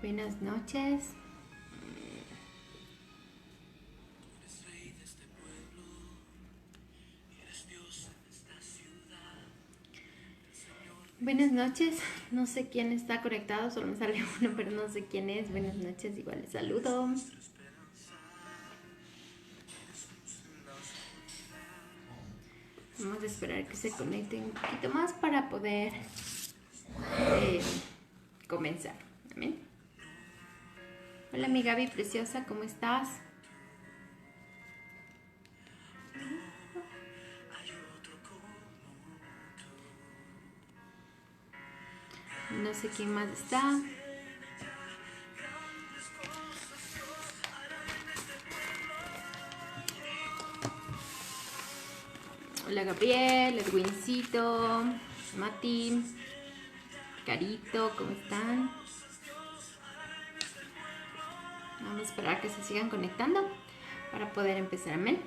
Buenas noches. Buenas noches. No sé quién está conectado, solo me sale uno, pero no sé quién es. Buenas noches, igual les saludo. Vamos a esperar que se conecten un poquito más para poder comenzar. Amén. Hola, mi Gaby preciosa, ¿cómo estás? No sé quién más está. Hola, Gabriel, Edwincito, Mati, Carito, ¿cómo están? Vamos a esperar que se sigan conectando para poder empezar. Amén.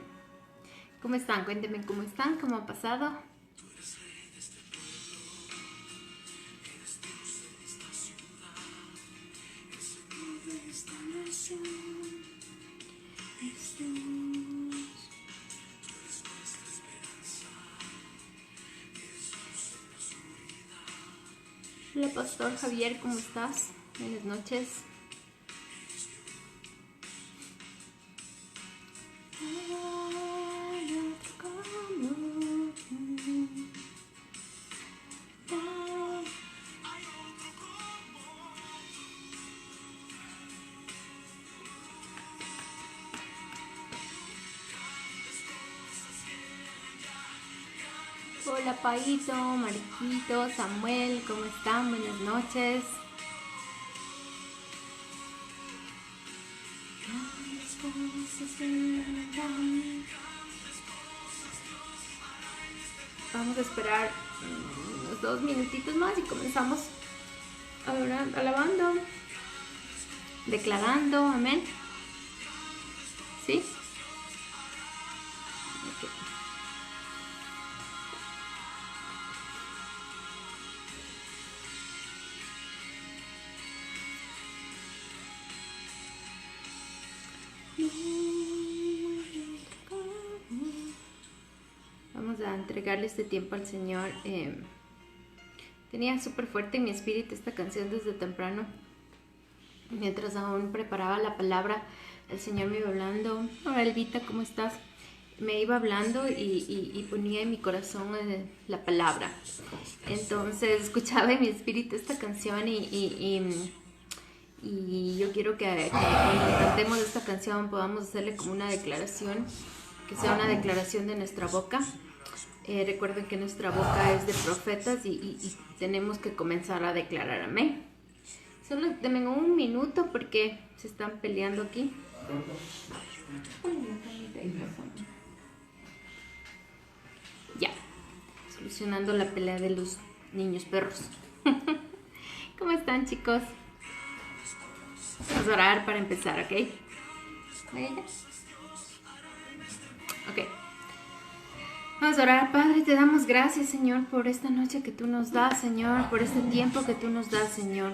¿Cómo están? Cuéntenme cómo están, cómo ha pasado. Hola, Pastor Javier, ¿cómo estás? Buenas noches. Hola, Paito, Mariquito, Samuel, ¿cómo están? Buenas noches. Vamos a esperar unos 2 minutitos más y comenzamos alabando, declarando, amén. ¿Sí? Okay. Vamos a entregarle este tiempo al Señor. Tenía súper fuerte en mi espíritu esta canción desde temprano. Mientras aún preparaba la palabra, el Señor me iba hablando. Hola, Elvita, ¿cómo estás? Me iba hablando y ponía en mi corazón la palabra. Entonces escuchaba en mi espíritu esta canción y yo quiero que cuando cantemos esta canción podamos hacerle como una declaración, que sea una declaración de nuestra boca. Recuerden que nuestra boca es de profetas y tenemos que comenzar a declarar, amén. Solo denme un minuto porque se están peleando aquí. Ya, solucionando la pelea de los niños perros. ¿Cómo están, chicos? Vamos a orar para empezar, ¿ok? Ok. Vamos a orar. Padre, te damos gracias, Señor, por esta noche que tú nos das, Señor, por este tiempo que tú nos das, Señor.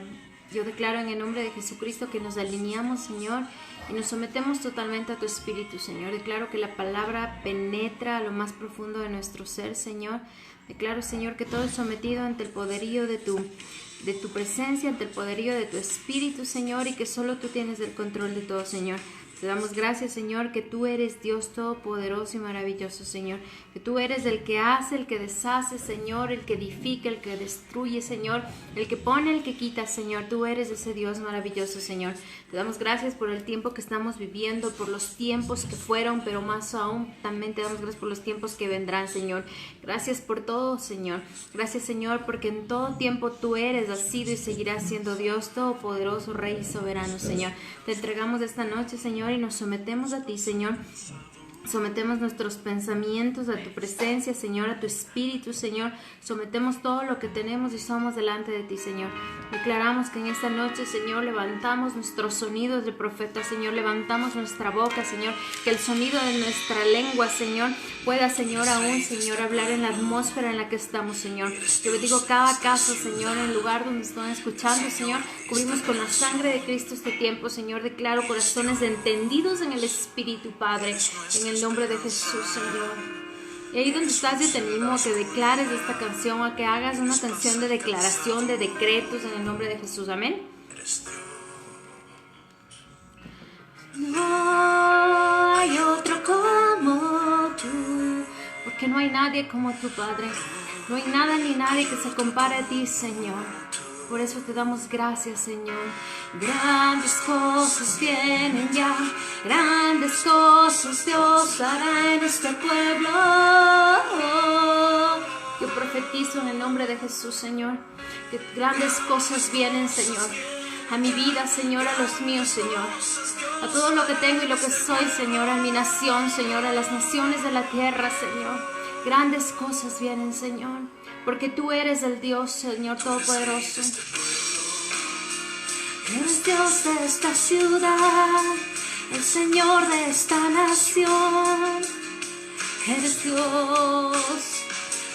Yo declaro en el nombre de Jesucristo que nos alineamos, Señor, y nos sometemos totalmente a tu Espíritu, Señor. Declaro que la palabra penetra a lo más profundo de nuestro ser, Señor. Declaro, Señor, que todo es sometido ante el poderío de tu presencia, ante el poderío de tu Espíritu, Señor, y que solo tú tienes el control de todo, Señor. Te damos gracias, Señor, que tú eres Dios todopoderoso y maravilloso, Señor. Que tú eres el que hace, el que deshace, Señor, el que edifica, el que destruye, Señor, el que pone, el que quita, Señor. Tú eres ese Dios maravilloso, Señor. Te damos gracias por el tiempo que estamos viviendo, por los tiempos que fueron, pero más aún también te damos gracias por los tiempos que vendrán, Señor. Gracias por todo, Señor. Gracias, Señor, porque en todo tiempo tú eres, has sido y seguirás siendo Dios todopoderoso, Rey y soberano, Señor. Te entregamos esta noche, Señor, y nos sometemos a ti, Señor. Sometemos nuestros pensamientos a tu presencia, Señor, a tu Espíritu, Señor. Sometemos todo lo que tenemos y somos delante de ti, Señor. Declaramos que en esta noche, Señor, levantamos nuestros sonidos de profeta, Señor. Levantamos nuestra boca, Señor. Que el sonido de nuestra lengua, Señor, pueda, Señor, aún, Señor, hablar en la atmósfera en la que estamos, Señor. Yo bendigo cada caso, Señor, en el lugar donde están escuchando, Señor. Cubrimos con la sangre de Cristo este tiempo, Señor. Declaro corazones entendidos en el Espíritu, Padre, en el nombre de Jesús, Señor. Y ahí donde estás, yo te animo a que declares esta canción, a que hagas una canción de declaración, de decretos en el nombre de Jesús. Amén. No hay otro como tú, porque no hay nadie como tu Padre. No hay nada ni nadie que se compare a ti, Señor. Por eso te damos gracias, Señor. Grandes cosas vienen ya, grandes cosas Dios hará en este pueblo. Yo profetizo en el nombre de Jesús, Señor, que grandes cosas vienen, Señor, a mi vida, Señor, a los míos, Señor, a todo lo que tengo y lo que soy, Señor, a mi nación, Señor, a las naciones de la tierra, Señor. Grandes cosas vienen, Señor, porque tú eres el Dios, Señor, Todopoderoso. Eres Dios de esta ciudad, el Señor de esta nación. Eres Dios.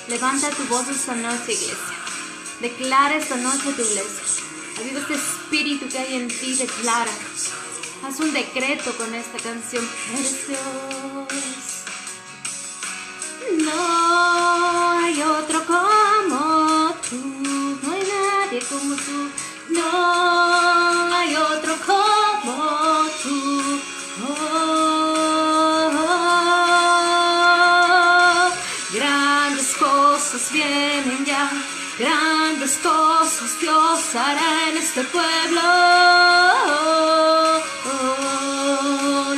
Levanta tu voz esta noche, iglesia. Declara esta noche tu iglesia. Aviva este espíritu que hay en ti, declara. Haz un decreto con esta canción. Eres Dios. No hay otro como tú. No hay nadie como tú. No hay otro como tú. Grandes cosas vienen ya. Grandes cosas Dios hará en este pueblo.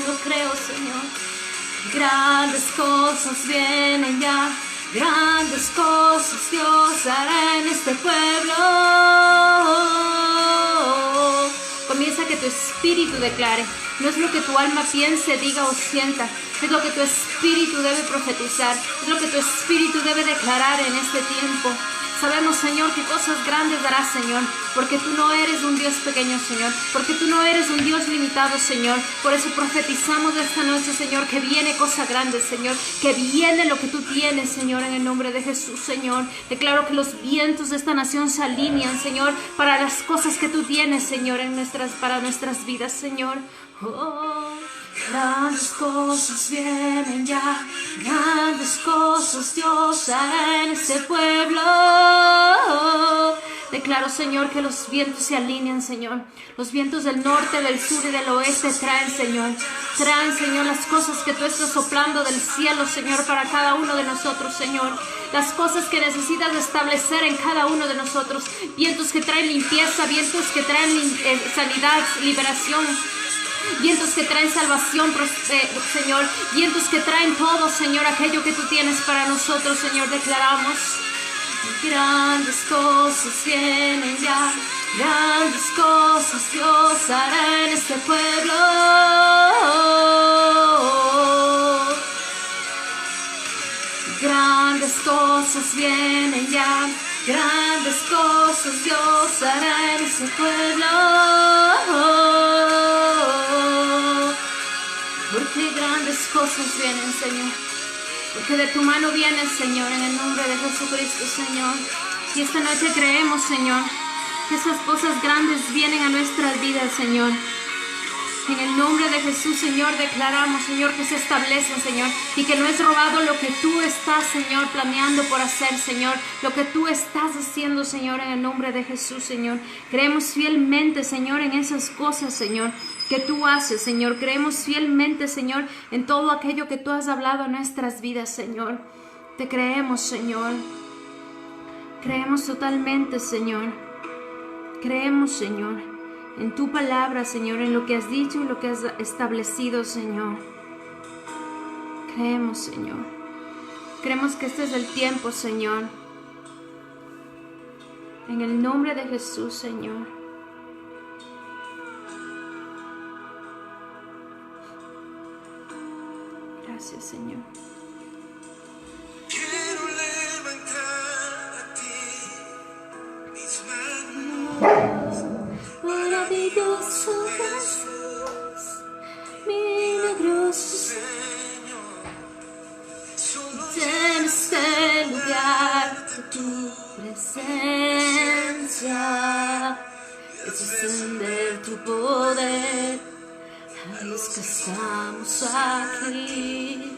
Lo creo, Señor. Grandes cosas vienen ya. Grandes cosas Dios hará en este pueblo. Comienza que tu espíritu declare. No es lo que tu alma piense, diga o sienta. Es lo que tu espíritu debe profetizar. Es lo que tu espíritu debe declarar en este tiempo. Sabemos, Señor, que cosas grandes darás, Señor, porque tú no eres un Dios pequeño, Señor, porque tú no eres un Dios limitado, Señor. Por eso profetizamos esta noche, Señor, que viene cosa grande, Señor, que viene lo que tú tienes, Señor, en el nombre de Jesús, Señor. Declaro que los vientos de esta nación se alinean, Señor, para las cosas que tú tienes, Señor, para nuestras vidas, Señor. Oh. Grandes cosas vienen ya, grandes cosas Dios hará en este pueblo. Declaro, Señor, que los vientos se alinean, Señor. Los vientos del norte, del sur y del oeste traen, Señor. Traen, Señor, las cosas que tú estás soplando del cielo, Señor, para cada uno de nosotros, Señor. Las cosas que necesitas establecer en cada uno de nosotros. Vientos que traen limpieza, vientos que traen sanidad, liberación. Vientos que traen salvación, Señor. Vientos que traen todo, Señor, aquello que tú tienes para nosotros, Señor. Declaramos. Grandes cosas vienen ya. Grandes cosas Dios hará en este pueblo. Grandes cosas vienen ya. Grandes cosas Dios hará en este pueblo. Porque grandes cosas vienen, Señor. Porque de tu mano vienen, Señor, en el nombre de Jesucristo, Señor. Y esta noche creemos, Señor, que esas cosas grandes vienen a nuestras vidas, Señor. En el nombre de Jesús, Señor, declaramos, Señor, que se establecen, Señor, y que no es robado lo que tú estás, Señor, planeando por hacer, Señor, lo que tú estás haciendo, Señor, en el nombre de Jesús, Señor. Creemos fielmente, Señor, en esas cosas, Señor, que tú haces, Señor. Creemos fielmente, Señor, en todo aquello que tú has hablado en nuestras vidas, Señor. Te creemos, Señor. Creemos totalmente, Señor. Creemos, Señor, en tu palabra, Señor, en lo que has dicho y lo que has establecido, Señor. Creemos, Señor. Creemos que este es el tiempo, Señor. En el nombre de Jesús, Señor. Gracias, Señor. Quiero levantar a ti mis manos. Maravilloso Jesús, milagroso Señor, solo en este lugar de tu presencia. Jesús descender tu poder a los que estamos aquí.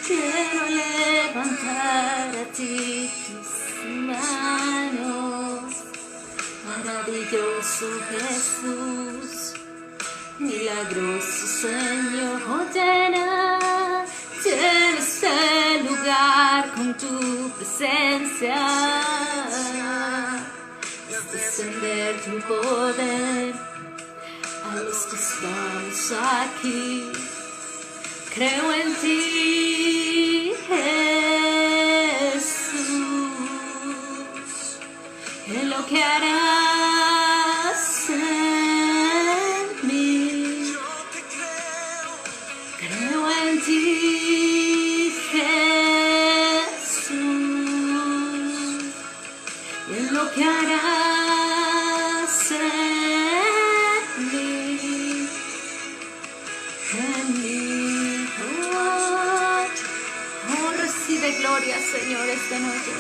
Quiero levantar a ti tus manos, maravilloso Jesús, milagroso Señor, llena este lugar con tu presencia, descender tu poder a los que estamos aquí. Creo en ti, Jesús, en lo que harás en mí. Creo en ti, Jesús, en lo que harás en mí. En mí. Recibe gloria, Señor, esta noche.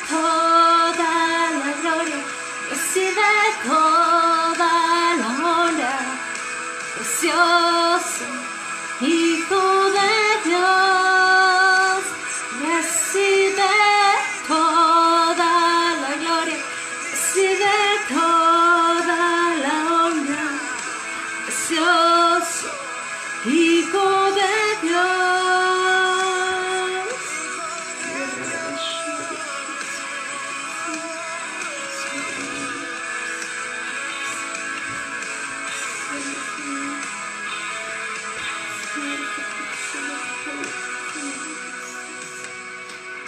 Toda la gloria, recibe toda la honra. Precioso Hijo de Dios, recibe toda la gloria, recibe toda la honra. Precioso Hijo de Dios.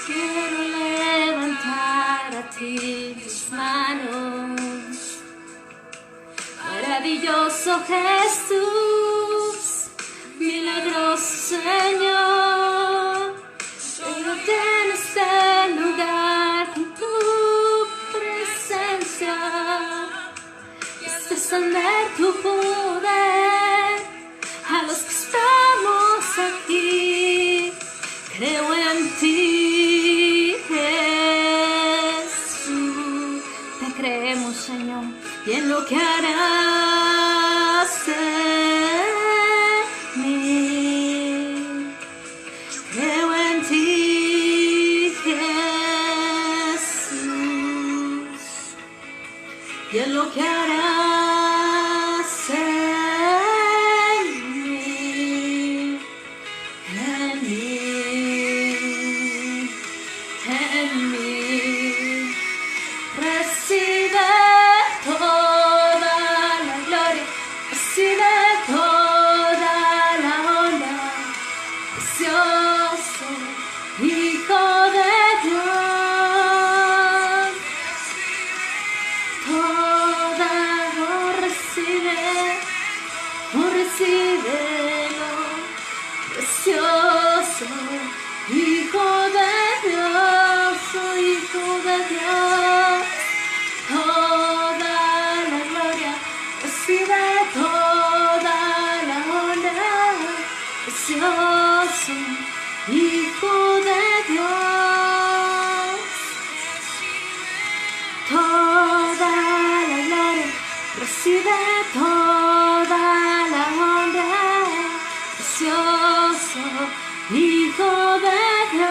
Quiero levantar a ti tus manos, maravilloso Jesús, milagroso Señor, llénate en este lugar con tu presencia, descender tu poder a los que estamos aquí. Creo en ti, Jesús, te creemos, Señor, y en lo que harás en mí. Creo en ti, Jesús, y en lo que harás en mí. En mí, en mí, recibe toda la gloria, recibe toda la honra. Precioso Hijo de Dios, toda recíbelo, precioso Hijo de Dios, Hijo de Dios, toda la gloria, recibe toda la honra, precioso Hijo de Dios, toda la gloria, recibe toda la honra, precioso Hijo de Dios.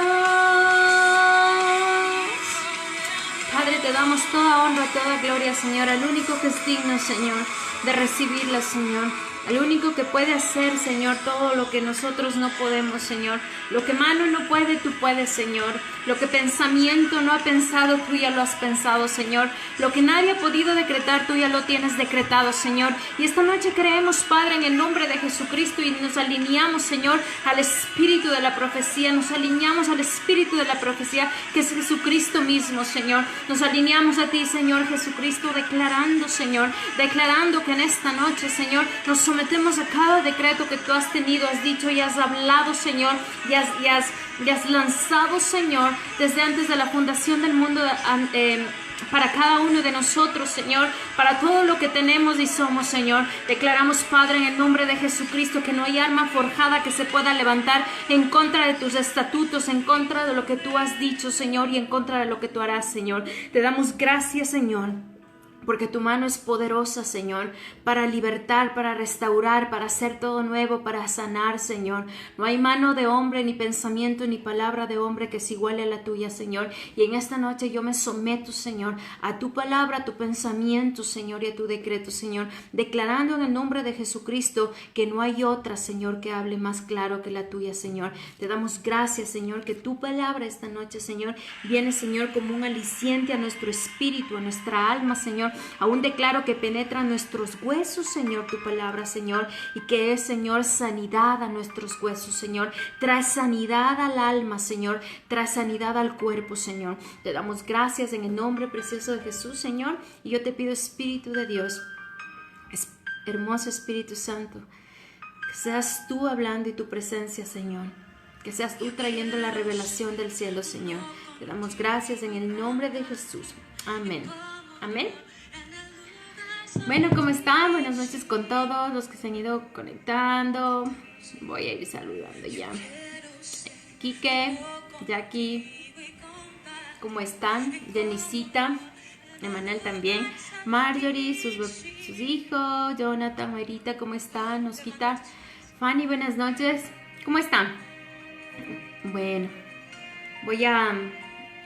Padre, te damos toda honra, toda gloria, Señor, al único que es digno, Señor, de recibirla, Señor. El único que puede hacer, Señor, todo lo que nosotros no podemos, Señor. Lo que mano no puede, tú puedes, Señor. Lo que pensamiento no ha pensado, tú ya lo has pensado, Señor. Lo que nadie ha podido decretar, tú ya lo tienes decretado, Señor. Y esta noche creemos, Padre, en el nombre de Jesucristo y nos alineamos, Señor, al espíritu de la profecía. Nos alineamos al espíritu de la profecía, que es Jesucristo mismo, Señor. Nos alineamos a ti, Señor Jesucristo, declarando, Señor, declarando que en esta noche, Señor, nos sometemos a cada decreto que tú has tenido, has dicho y has hablado, Señor, y has lanzado, Señor, desde antes de la fundación del mundo, para cada uno de nosotros, Señor, para todo lo que tenemos y somos, Señor. Declaramos, Padre, en el nombre de Jesucristo, que no hay arma forjada que se pueda levantar en contra de tus estatutos, en contra de lo que tú has dicho, Señor, y en contra de lo que tú harás, Señor. Te damos gracias, Señor, porque tu mano es poderosa, Señor, para libertar, para restaurar, para hacer todo nuevo, para sanar, Señor. No hay mano de hombre, ni pensamiento, ni palabra de hombre que se iguale a la tuya, Señor. Y en esta noche yo me someto, Señor, a tu palabra, a tu pensamiento, Señor, y a tu decreto, Señor, declarando en el nombre de Jesucristo que no hay otra, Señor, que hable más claro que la tuya, Señor. Te damos gracias, Señor, que tu palabra esta noche, Señor, viene, Señor, como un aliciente a nuestro espíritu, a nuestra alma, Señor. Aún declaro que penetra nuestros huesos, Señor, tu palabra, Señor, y que es, Señor, sanidad a nuestros huesos, Señor. Trae sanidad al alma, Señor. Trae sanidad al cuerpo, Señor. Te damos gracias en el nombre precioso de Jesús, Señor. Y yo te pido, Espíritu de Dios, hermoso Espíritu Santo, que seas tú hablando y tu presencia, Señor. Que seas tú trayendo la revelación del cielo, Señor. Te damos gracias en el nombre de Jesús. Amén. Amén. Bueno, ¿cómo están? Buenas noches con todos los que se han ido conectando. Voy a ir saludando ya. Quique, Jackie, ¿cómo están? Jenicita, Emanuel también. Marjorie, sus hijos, Jonathan, Marita, ¿cómo están? Osquita, Fanny, buenas noches. ¿Cómo están? Bueno,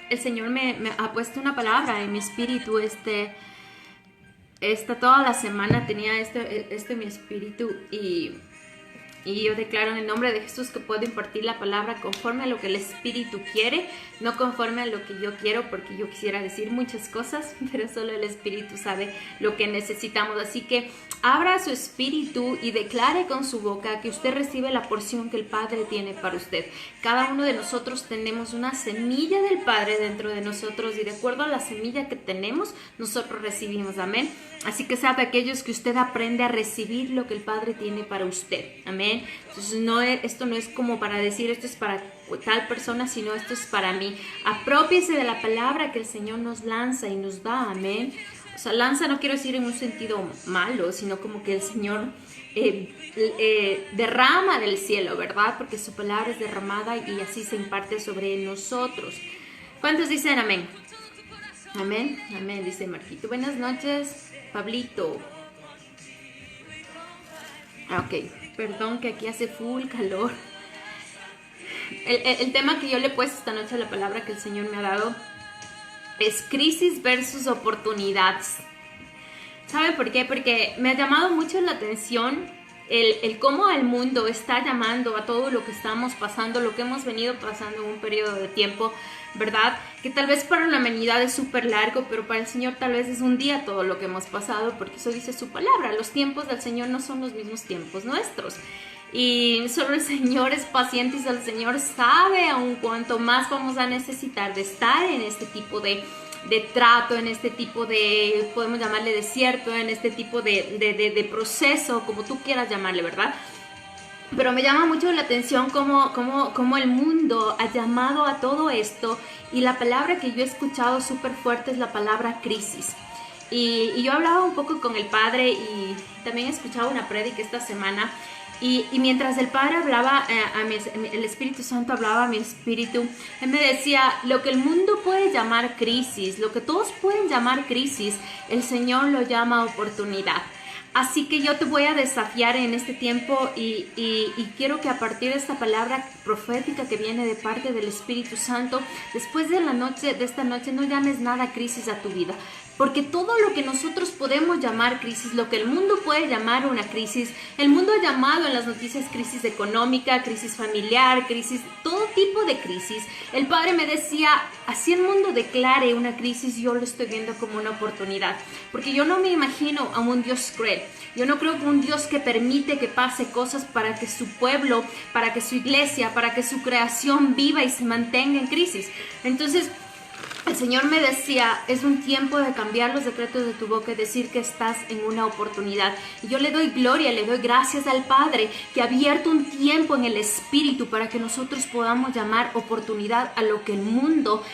el Señor me ha puesto una palabra en mi espíritu, toda la semana tenía esto en mi espíritu y yo declaro en el nombre de Jesús que puedo impartir la palabra conforme a lo que el Espíritu quiere, no conforme a lo que yo quiero, porque yo quisiera decir muchas cosas, pero solo el Espíritu sabe lo que necesitamos. Así que abra su espíritu y declare con su boca que usted recibe la porción que el Padre tiene para usted. Cada uno de nosotros tenemos una semilla del Padre dentro de nosotros y de acuerdo a la semilla que tenemos, nosotros recibimos. Amén. Así que sea de aquellos que usted aprende a recibir lo que el Padre tiene para usted. Amén. Entonces esto no es como para decir esto es para tal persona, sino esto es para mí. Apropiese de la palabra que el Señor nos lanza y nos da. Amén. O sea, lanza no quiero decir en un sentido malo, sino como que el Señor derrama del cielo, ¿verdad? Porque su palabra es derramada y así se imparte sobre nosotros. ¿Cuántos dicen amén? Amén, amén, dice Marquito. Buenas noches, Pablito. Ok, perdón que aquí hace full calor. El tema que yo le he puesto esta noche a la palabra que el Señor me ha dado es crisis versus oportunidades. ¿Sabe por qué? Porque me ha llamado mucho la atención el cómo el mundo está llamando a todo lo que estamos pasando, lo que hemos venido pasando en un periodo de tiempo, ¿verdad? Que tal vez para la humanidad es súper largo, pero para el Señor tal vez es un día todo lo que hemos pasado, porque eso dice su palabra. Los tiempos del Señor no son los mismos tiempos nuestros. Y solo el Señor es paciente y el Señor sabe aún cuánto más vamos a necesitar de estar en este tipo de trato, en este tipo de, podemos llamarle desierto, en este tipo de proceso, como tú quieras llamarle, ¿verdad? Pero me llama mucho la atención cómo el mundo ha llamado a todo esto, y la palabra que yo he escuchado súper fuerte es la palabra crisis. Y yo hablaba un poco con el Padre y también he escuchado una prédica esta semana. Y mientras el Padre hablaba, el Espíritu Santo hablaba a mi espíritu, Él me decía, lo que el mundo puede llamar crisis, lo que todos pueden llamar crisis, el Señor lo llama oportunidad. Así que yo te voy a desafiar en este tiempo y quiero que a partir de esta palabra profética que viene de parte del Espíritu Santo, después de esta noche no llames nada crisis a tu vida. Porque todo lo que nosotros podemos llamar crisis, lo que el mundo puede llamar una crisis, el mundo ha llamado en las noticias crisis económica, crisis familiar, crisis, todo tipo de crisis. El Padre me decía, así el mundo declare una crisis, yo lo estoy viendo como una oportunidad. Porque yo no me imagino a un Dios cruel. Yo no creo que un Dios que permite que pase cosas para que su pueblo, para que su iglesia, para que su creación viva y se mantenga en crisis. Entonces, el Señor me decía, es un tiempo de cambiar los decretos de tu boca y decir que estás en una oportunidad. Y yo le doy gloria, le doy gracias al Padre que ha abierto un tiempo en el Espíritu para que nosotros podamos llamar oportunidad a lo que el mundo,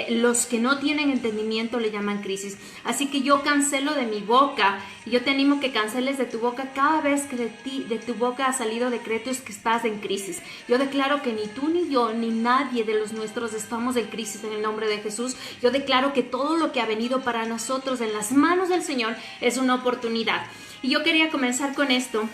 los que no tienen entendimiento le llaman crisis. Así que yo cancelo de mi boca, y yo te animo que canceles de tu boca cada vez que de tu boca ha salido decretos que estás en crisis. Yo declaro que ni tú, ni yo, ni nadie de los nuestros estamos en crisis en el nombre de Jesús. Yo declaro que todo lo que ha venido para nosotros en las manos del Señor es una oportunidad. Y yo quería comenzar con esto.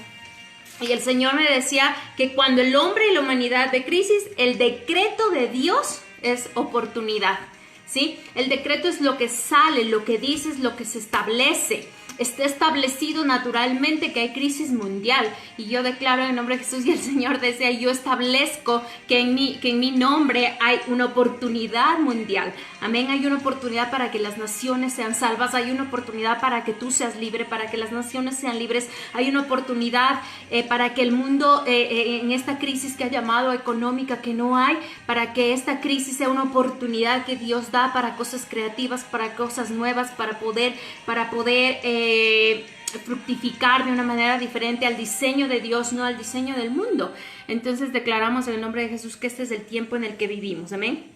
Y el Señor me decía que cuando el hombre y la humanidad ve crisis, el decreto de Dios es oportunidad. ¿Sí? El decreto es lo que sale, lo que dices, lo que se establece. Está establecido naturalmente que hay crisis mundial, y yo declaro en el nombre de Jesús, y el Señor desea, yo establezco que en mi nombre hay una oportunidad mundial. Amén. Hay una oportunidad para que las naciones sean salvas, hay una oportunidad para que tú seas libre, para que las naciones sean libres, hay una oportunidad para que el mundo en esta crisis que ha llamado económica que no hay, para que esta crisis sea una oportunidad que Dios da para cosas creativas, para cosas nuevas, para poder fructificar de una manera diferente al diseño de Dios, no al diseño del mundo. Entonces declaramos en el nombre de Jesús que este es el tiempo en el que vivimos. Amén.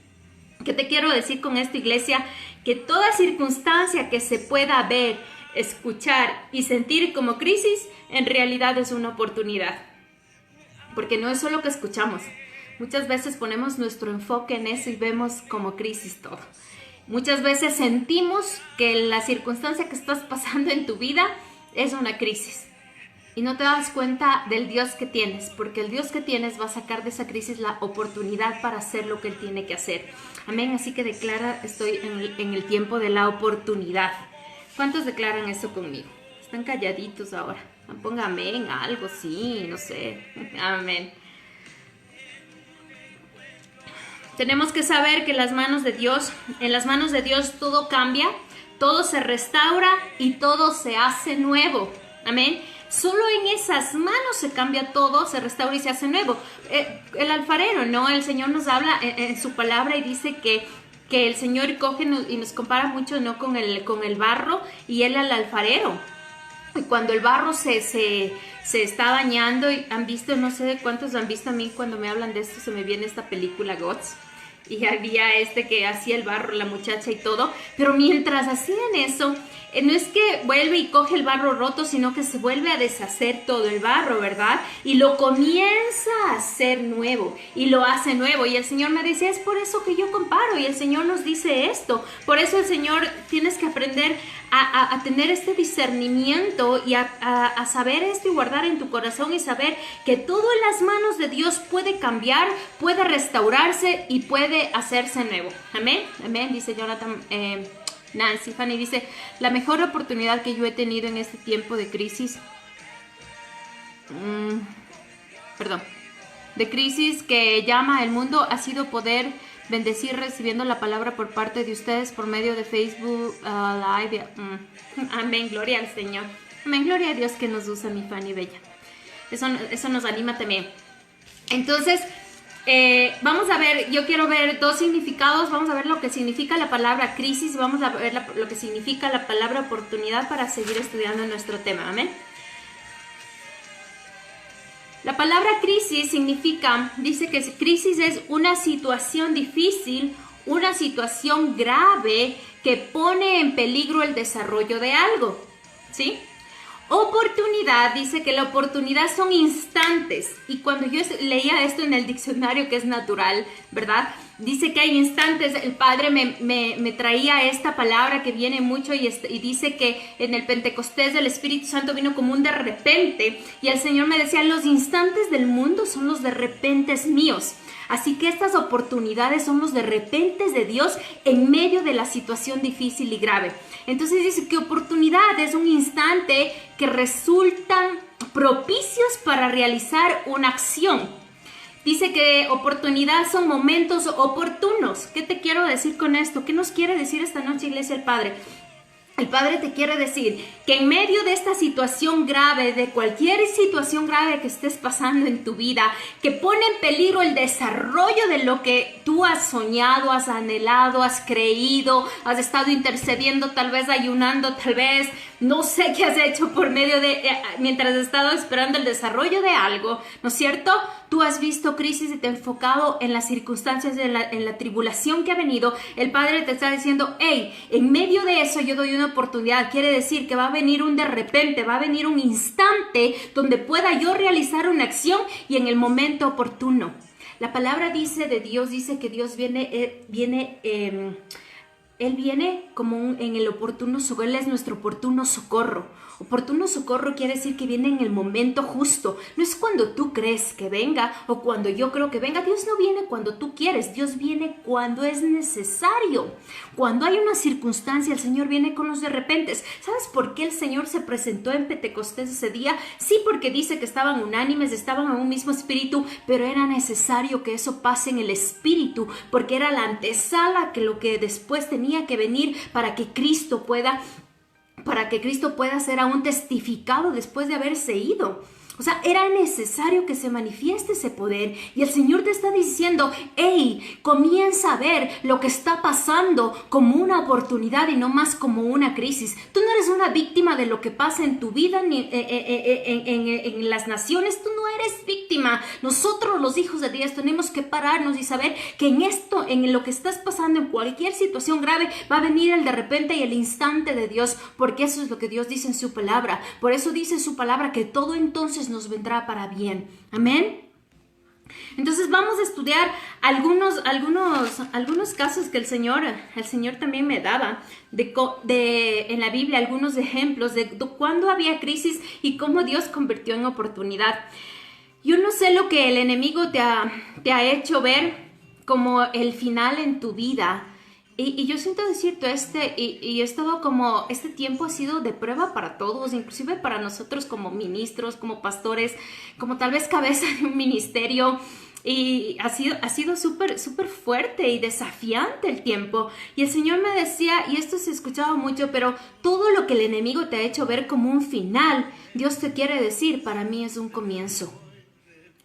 ¿Qué te quiero decir con esto, iglesia? Que toda circunstancia que se pueda ver, escuchar y sentir como crisis, en realidad es una oportunidad. Porque no es solo que escuchamos. Muchas veces ponemos nuestro enfoque en eso y vemos como crisis todo. Muchas veces sentimos que la circunstancia que estás pasando en tu vida es una crisis. Y no te das cuenta del Dios que tienes, porque el Dios que tienes va a sacar de esa crisis la oportunidad para hacer lo que Él tiene que hacer. Amén. Así que declara, estoy en el tiempo de la oportunidad. ¿Cuántos declaran eso conmigo? Están calladitos ahora. Ponga amén, algo, sí, no sé. Amén. Tenemos que saber que en las manos de Dios todo cambia, todo se restaura y todo se hace nuevo. Amén. Solo en esas manos se cambia todo, se restaura y se hace nuevo. El alfarero, ¿no? El Señor nos habla en su palabra y dice que el Señor coge y nos compara mucho, ¿no? con el barro y Él al alfarero. Y cuando el barro se está dañando, y han visto, no sé cuántos han visto, a mí cuando me hablan de esto se me viene esta película Gods, y había que hacía el barro, la muchacha y todo, pero mientras hacían eso, no es que vuelve y coge el barro roto, sino que se vuelve a deshacer todo el barro, ¿verdad? Y lo comienza a hacer nuevo, y lo hace nuevo, y el Señor me decía, es por eso que yo comparo, y el Señor nos dice esto, por eso el Señor, tienes que aprender a tener este discernimiento y a saber esto y guardar en tu corazón y saber que todo en las manos de Dios puede cambiar, puede restaurarse y puede hacerse nuevo. Amén, amén, dice Jonathan. Nancy, Fanny dice, la mejor oportunidad que yo he tenido en este tiempo de crisis, de crisis que llama el mundo, ha sido poder bendecir recibiendo la palabra por parte de ustedes por medio de Facebook Live. Amén, gloria al Señor. Amén, gloria a Dios que nos usa, mi Fanny bella. Eso nos anima también. Entonces, vamos a ver, yo quiero ver dos significados. Vamos a ver lo que significa la palabra crisis, vamos a ver lo que significa la palabra oportunidad para seguir estudiando nuestro tema. Amén. La palabra crisis significa, dice que crisis es una situación difícil, una situación grave que pone en peligro el desarrollo de algo, ¿sí? Oportunidad, dice que la oportunidad son instantes, y cuando yo leía esto en el diccionario, que es natural, ¿verdad? Dice que hay instantes. El Padre me traía esta palabra que viene mucho y dice que en el Pentecostés del Espíritu Santo vino como un de repente, y el Señor me decía, los instantes del mundo son los de repentes míos. Así que estas oportunidades son los de repentes de Dios en medio de la situación difícil y grave. Entonces dice que oportunidad es un instante que resultan propicios para realizar una acción. Dice que oportunidad son momentos oportunos. ¿Qué te quiero decir con esto? ¿Qué nos quiere decir esta noche, Iglesia el Padre? El Padre te quiere decir que en medio de esta situación grave, de cualquier situación grave que estés pasando en tu vida, que pone en peligro el desarrollo de lo que tú has soñado, has anhelado, has creído, has estado intercediendo, tal vez ayunando, tal vez no sé qué has hecho por medio de, mientras has estado esperando el desarrollo de algo, ¿no es cierto? Tú has visto crisis y te has enfocado en las circunstancias, en la tribulación que ha venido. El Padre te está diciendo, hey, en medio de eso yo doy una oportunidad. Quiere decir que va a venir un de repente, va a venir un instante donde pueda yo realizar una acción y en el momento oportuno. La palabra dice de Dios, dice que Dios Él viene como en el oportuno socorro. Él es nuestro oportuno socorro. Oportuno socorro quiere decir que viene en el momento justo. No es cuando tú crees que venga o cuando yo creo que venga. Dios no viene cuando tú quieres. Dios viene cuando es necesario. Cuando hay una circunstancia, el Señor viene con los de repentes. ¿Sabes por qué el Señor se presentó en Pentecostés ese día? Sí, porque dice que estaban unánimes, estaban en un mismo espíritu, pero era necesario que eso pase en el espíritu, porque era la antesala que lo que después tenía que venir para que Cristo pueda ser aún testificado después de haberse ido. O sea, era necesario que se manifieste ese poder. Y el Señor te está diciendo, hey, comienza a ver lo que está pasando como una oportunidad y no más como una crisis. Tú no eres una víctima de lo que pasa en tu vida ni en las naciones. Tú no eres víctima. Nosotros, los hijos de Dios, tenemos que pararnos y saber que en lo que estás pasando, en cualquier situación grave, va a venir el de repente y el instante de Dios, porque eso es lo que Dios dice en su palabra. Por eso dice en su palabra que todo entonces nos vendrá para bien. Amén. Entonces vamos a estudiar algunos casos que el Señor también me daba en la Biblia, algunos ejemplos de cuando había crisis y cómo Dios convirtió en oportunidad. Yo no sé lo que el enemigo te ha hecho ver como el final en tu vida. Y yo siento decirte y he estado como, este tiempo ha sido de prueba para todos, inclusive para nosotros como ministros, como pastores, como tal vez cabeza de un ministerio. Y ha sido súper fuerte y desafiante el tiempo. Y el Señor me decía, y esto se escuchaba mucho, pero todo lo que el enemigo te ha hecho ver como un final, Dios te quiere decir, para mí es un comienzo.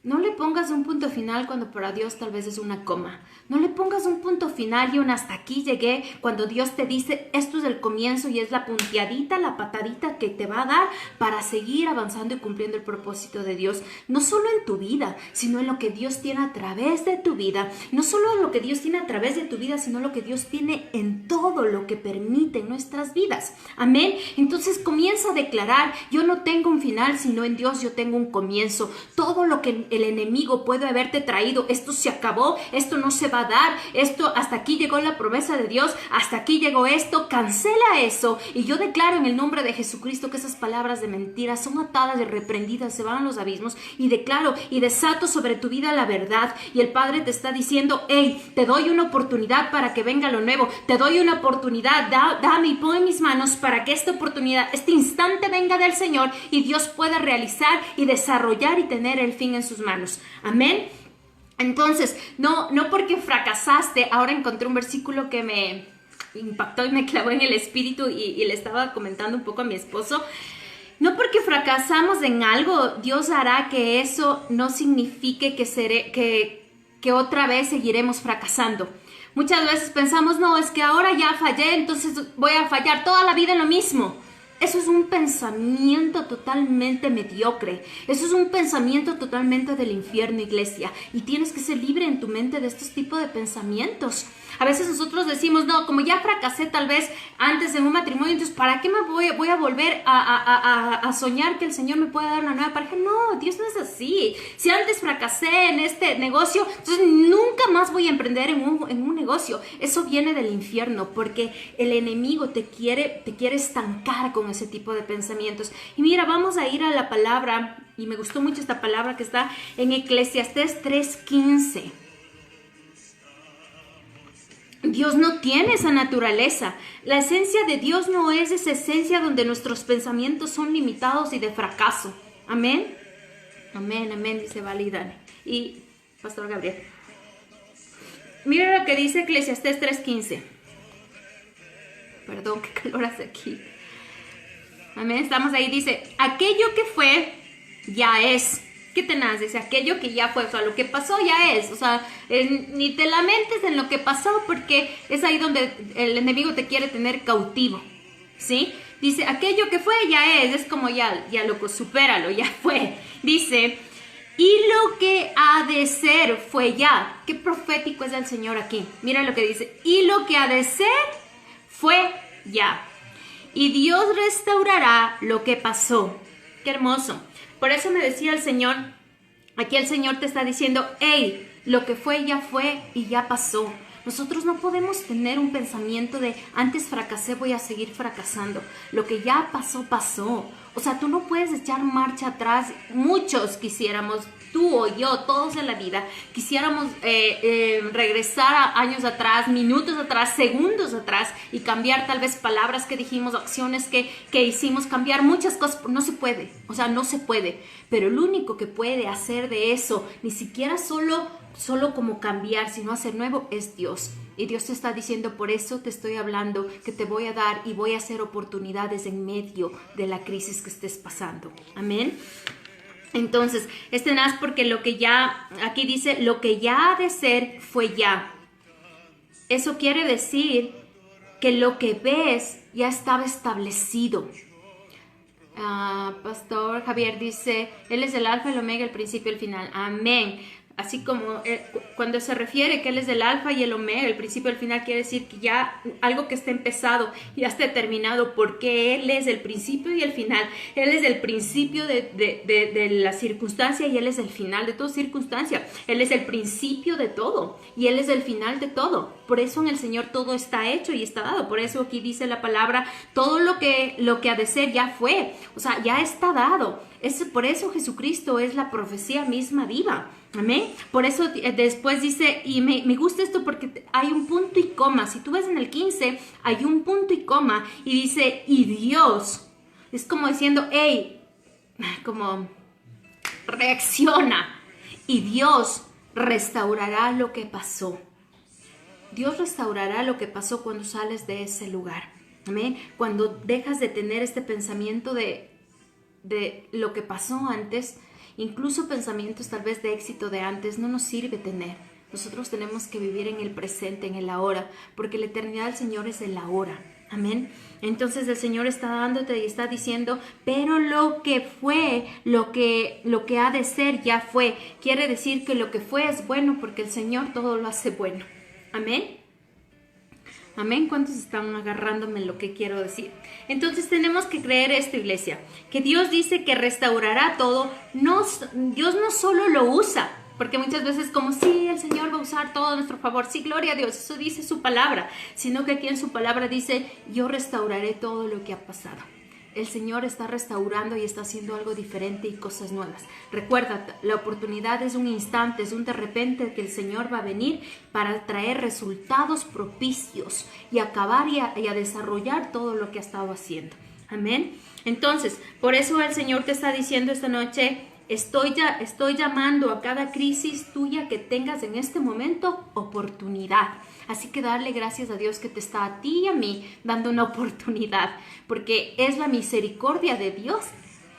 No le pongas un punto final cuando para Dios tal vez es una coma. No le pongas un punto final y un hasta aquí llegué cuando Dios te dice esto es el comienzo y es la punteadita, la patadita que te va a dar para seguir avanzando y cumpliendo el propósito de Dios. No solo en tu vida, sino en lo que Dios tiene a través de tu vida. No solo en lo que Dios tiene a través de tu vida, sino lo que Dios tiene en todo lo que permite en nuestras vidas. Amén. Entonces comienza a declarar, yo no tengo un final, sino en Dios yo tengo un comienzo. Todo lo que el enemigo puede haberte traído, esto se acabó, esto no se va a dar, esto hasta aquí llegó la promesa de Dios, hasta aquí llegó esto, cancela eso. Y yo declaro en el nombre de Jesucristo que esas palabras de mentira son atadas y reprendidas, se van a los abismos, y declaro y desato sobre tu vida la verdad. Y el Padre te está diciendo, hey, te doy una oportunidad para que venga lo nuevo, te doy una oportunidad, dame y pon en mis manos para que esta oportunidad, este instante venga del Señor y Dios pueda realizar y desarrollar y tener el fin en sus manos. Amén. Entonces, no porque fracasaste. Ahora encontré un versículo que me impactó y me clavó en el espíritu y le estaba comentando un poco a mi esposo. No porque fracasamos en algo, Dios hará que eso no signifique que otra vez seguiremos fracasando. Muchas veces pensamos, no, es que ahora ya fallé, entonces voy a fallar toda la vida en lo mismo. Eso es un pensamiento totalmente mediocre. Eso es un pensamiento totalmente del infierno, iglesia. Y tienes que ser libre en tu mente de estos tipos de pensamientos. A veces nosotros decimos, no, como ya fracasé tal vez antes en un matrimonio, entonces ¿para qué me voy a volver a soñar que el Señor me pueda dar una nueva pareja? No, Dios no es así. Si antes fracasé en este negocio, entonces nunca más voy a emprender en un negocio. Eso viene del infierno, porque el enemigo te quiere estancar con ese tipo de pensamientos. Y mira, vamos a ir a la palabra, y me gustó mucho esta palabra que está en Eclesiastés 3:15. Dios no tiene esa naturaleza. La esencia de Dios no es esa esencia donde nuestros pensamientos son limitados y de fracaso. Amén. Amén, amén, dice Vale y Dani. Y Pastor Gabriel. Mira lo que dice Eclesiastés 3:15. Perdón, qué calor hace aquí. Amén, estamos ahí, dice, aquello que fue, ya es. ¿Qué tenaz? Dice, aquello que ya fue, o sea, lo que pasó ya es. O sea, ni te lamentes en lo que pasó porque es ahí donde el enemigo te quiere tener cautivo, ¿sí? Dice, aquello que fue ya es como ya loco, supéralo, ya fue. Dice, y lo que ha de ser fue ya. Qué profético es el Señor aquí. Mira lo que dice, y lo que ha de ser fue ya. Y Dios restaurará lo que pasó. Qué hermoso. Por eso me decía el Señor, aquí el Señor te está diciendo, hey, lo que fue ya fue y ya pasó. Nosotros no podemos tener un pensamiento de antes fracasé, voy a seguir fracasando. Lo que ya pasó, pasó. O sea, tú no puedes echar marcha atrás. Muchos quisiéramos, tú o yo, todos en la vida, quisiéramos regresar a años atrás, minutos atrás, segundos atrás y cambiar tal vez palabras que dijimos, acciones que hicimos, cambiar muchas cosas. No se puede, o sea, no se puede. Pero el único que puede hacer de eso, ni siquiera solo como cambiar, sino hacer nuevo, es Dios. Y Dios te está diciendo, por eso te estoy hablando, que te voy a dar y voy a hacer oportunidades en medio de la crisis que estés pasando. Amén. Entonces, es tenaz porque lo que ya, aquí dice, lo que ya ha de ser fue ya. Eso quiere decir que lo que ves ya estaba establecido. Pastor Javier dice, Él es el alfa, el omega, el principio y el final. Amén. Así como cuando se refiere que Él es el alfa y el omega, el principio y el final, quiere decir que ya algo que está empezado ya está terminado, porque Él es el principio y el final. Él es el principio de la circunstancia y Él es el final de toda circunstancia. Él es el principio de todo y Él es el final de todo. Por eso en el Señor todo está hecho y está dado. Por eso aquí dice la palabra, todo lo que ha de ser ya fue. O sea, ya está dado. Por eso Jesucristo es la profecía misma viva. Amén. Por eso después dice, y me gusta esto porque hay un punto y coma. Si tú ves en el 15, hay un punto y coma y dice, y Dios. Es como diciendo, hey, como reacciona. Y Dios restaurará lo que pasó. Dios restaurará lo que pasó cuando sales de ese lugar. Amén. Cuando dejas de tener este pensamiento de lo que pasó antes, incluso pensamientos tal vez de éxito de antes, no nos sirve tener. Nosotros tenemos que vivir en el presente, en el ahora, porque la eternidad del Señor es el ahora. Amén. Entonces el Señor está dándote y está diciendo, pero lo que fue, lo que ha de ser ya fue. Quiere decir que lo que fue es bueno, porque el Señor todo lo hace bueno. Amén. Amén. ¿Cuántos están agarrándome lo que quiero decir? Entonces tenemos que creer esto, iglesia, que Dios dice que restaurará todo. Dios no solo lo usa, porque muchas veces como sí, el Señor va a usar todo a nuestro favor. Sí, gloria a Dios, eso dice su palabra. Sino que aquí en su palabra dice, yo restauraré todo lo que ha pasado. El Señor está restaurando y está haciendo algo diferente y cosas nuevas. Recuerda, la oportunidad es un instante, es un de repente que el Señor va a venir para traer resultados propicios y acabar y a desarrollar todo lo que ha estado haciendo. Amén. Entonces, por eso el Señor te está diciendo esta noche, estoy llamando a cada crisis tuya que tengas en este momento oportunidad. Así que darle gracias a Dios que te está a ti y a mí dando una oportunidad, porque es la misericordia de Dios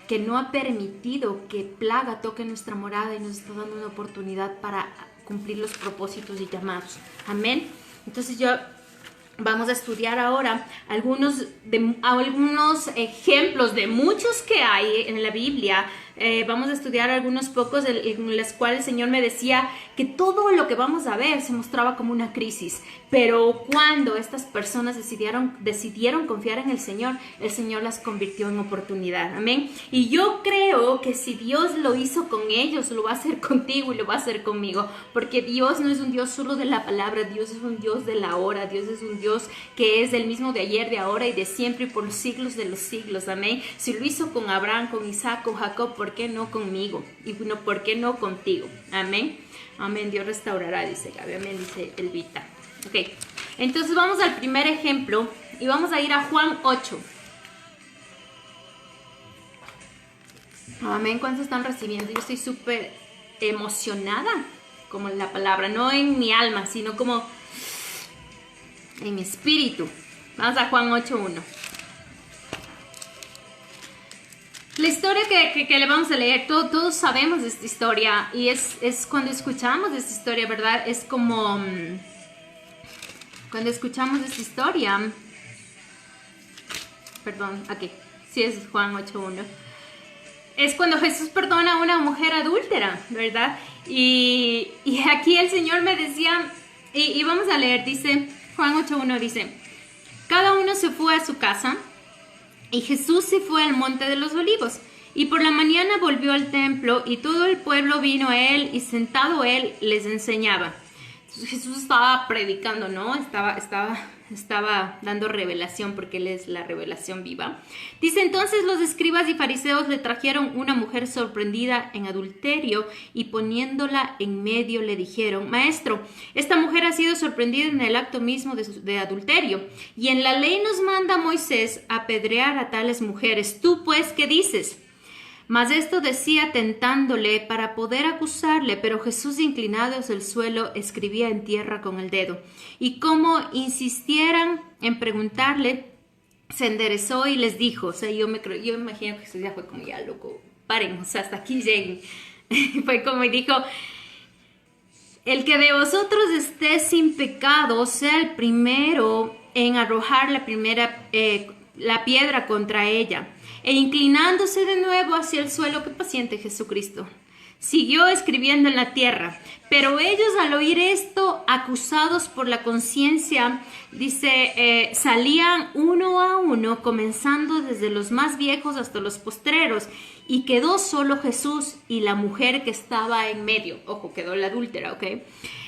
que no ha permitido que plaga toque nuestra morada y nos está dando una oportunidad para cumplir los propósitos y llamados. Amén. Entonces vamos a estudiar ahora algunos ejemplos de muchos que hay en la Biblia. Vamos a estudiar algunos pocos en los cuales el Señor me decía que todo lo que vamos a ver se mostraba como una crisis. Pero cuando estas personas decidieron confiar en el Señor las convirtió en oportunidad. Amén. Y yo creo que si Dios lo hizo con ellos, lo va a hacer contigo y lo va a hacer conmigo. Porque Dios no es un Dios solo de la palabra, Dios es un Dios de la hora, Dios es un Dios que es el mismo de ayer, de ahora y de siempre y por los siglos de los siglos. Amén. Si lo hizo con Abraham, con Isaac, con Jacob, ¿por qué no conmigo? Y no, ¿por qué no contigo? Amén. Amén. Dios restaurará, dice Gaby. Amén, dice Elvita. Ok. Entonces vamos al primer ejemplo y vamos a ir a Juan 8. Amén. ¿Cuántos están recibiendo? Yo estoy súper emocionada como la palabra, no en mi alma, sino como en mi espíritu. Vamos a Juan 8:1. La historia que le vamos a leer, todos sabemos de esta historia, y es cuando escuchamos de esta historia, ¿verdad? Es como cuando escuchamos de esta historia, perdón, aquí, sí es Juan 8:1. Es cuando Jesús perdona a una mujer adúltera, ¿verdad? Y aquí el Señor me decía, y vamos a leer, dice, Juan 8:1 dice, cada uno se fue a su casa, y Jesús se fue al monte de los olivos. Y por la mañana volvió al templo, y todo el pueblo vino a él, y sentado él les enseñaba. Entonces, Jesús estaba predicando, ¿no? Estaba dando revelación, porque él es la revelación viva. Dice, entonces los escribas y fariseos le trajeron una mujer sorprendida en adulterio, y poniéndola en medio le dijeron, Maestro, esta mujer ha sido sorprendida en el acto mismo de adulterio, y en la ley nos manda Moisés apedrear a tales mujeres. ¿Tú pues qué dices? Mas esto decía tentándole para poder acusarle, pero Jesús, inclinado hacia el suelo, escribía en tierra con el dedo. Y como insistieran en preguntarle, se enderezó y les dijo, o sea, yo imagino que Jesús ya fue como, ya loco, paren, o sea, hasta aquí lleguen. Fue como y dijo, el que de vosotros esté sin pecado, sea el primero en arrojar la piedra contra ella. E inclinándose de nuevo hacia el suelo, qué paciente Jesucristo, siguió escribiendo en la tierra. Pero ellos, al oír esto, acusados por la conciencia, dice, salían uno a uno, comenzando desde los más viejos hasta los postreros, y quedó solo Jesús y la mujer que estaba en medio. Ojo, quedó la adúltera, ¿ok?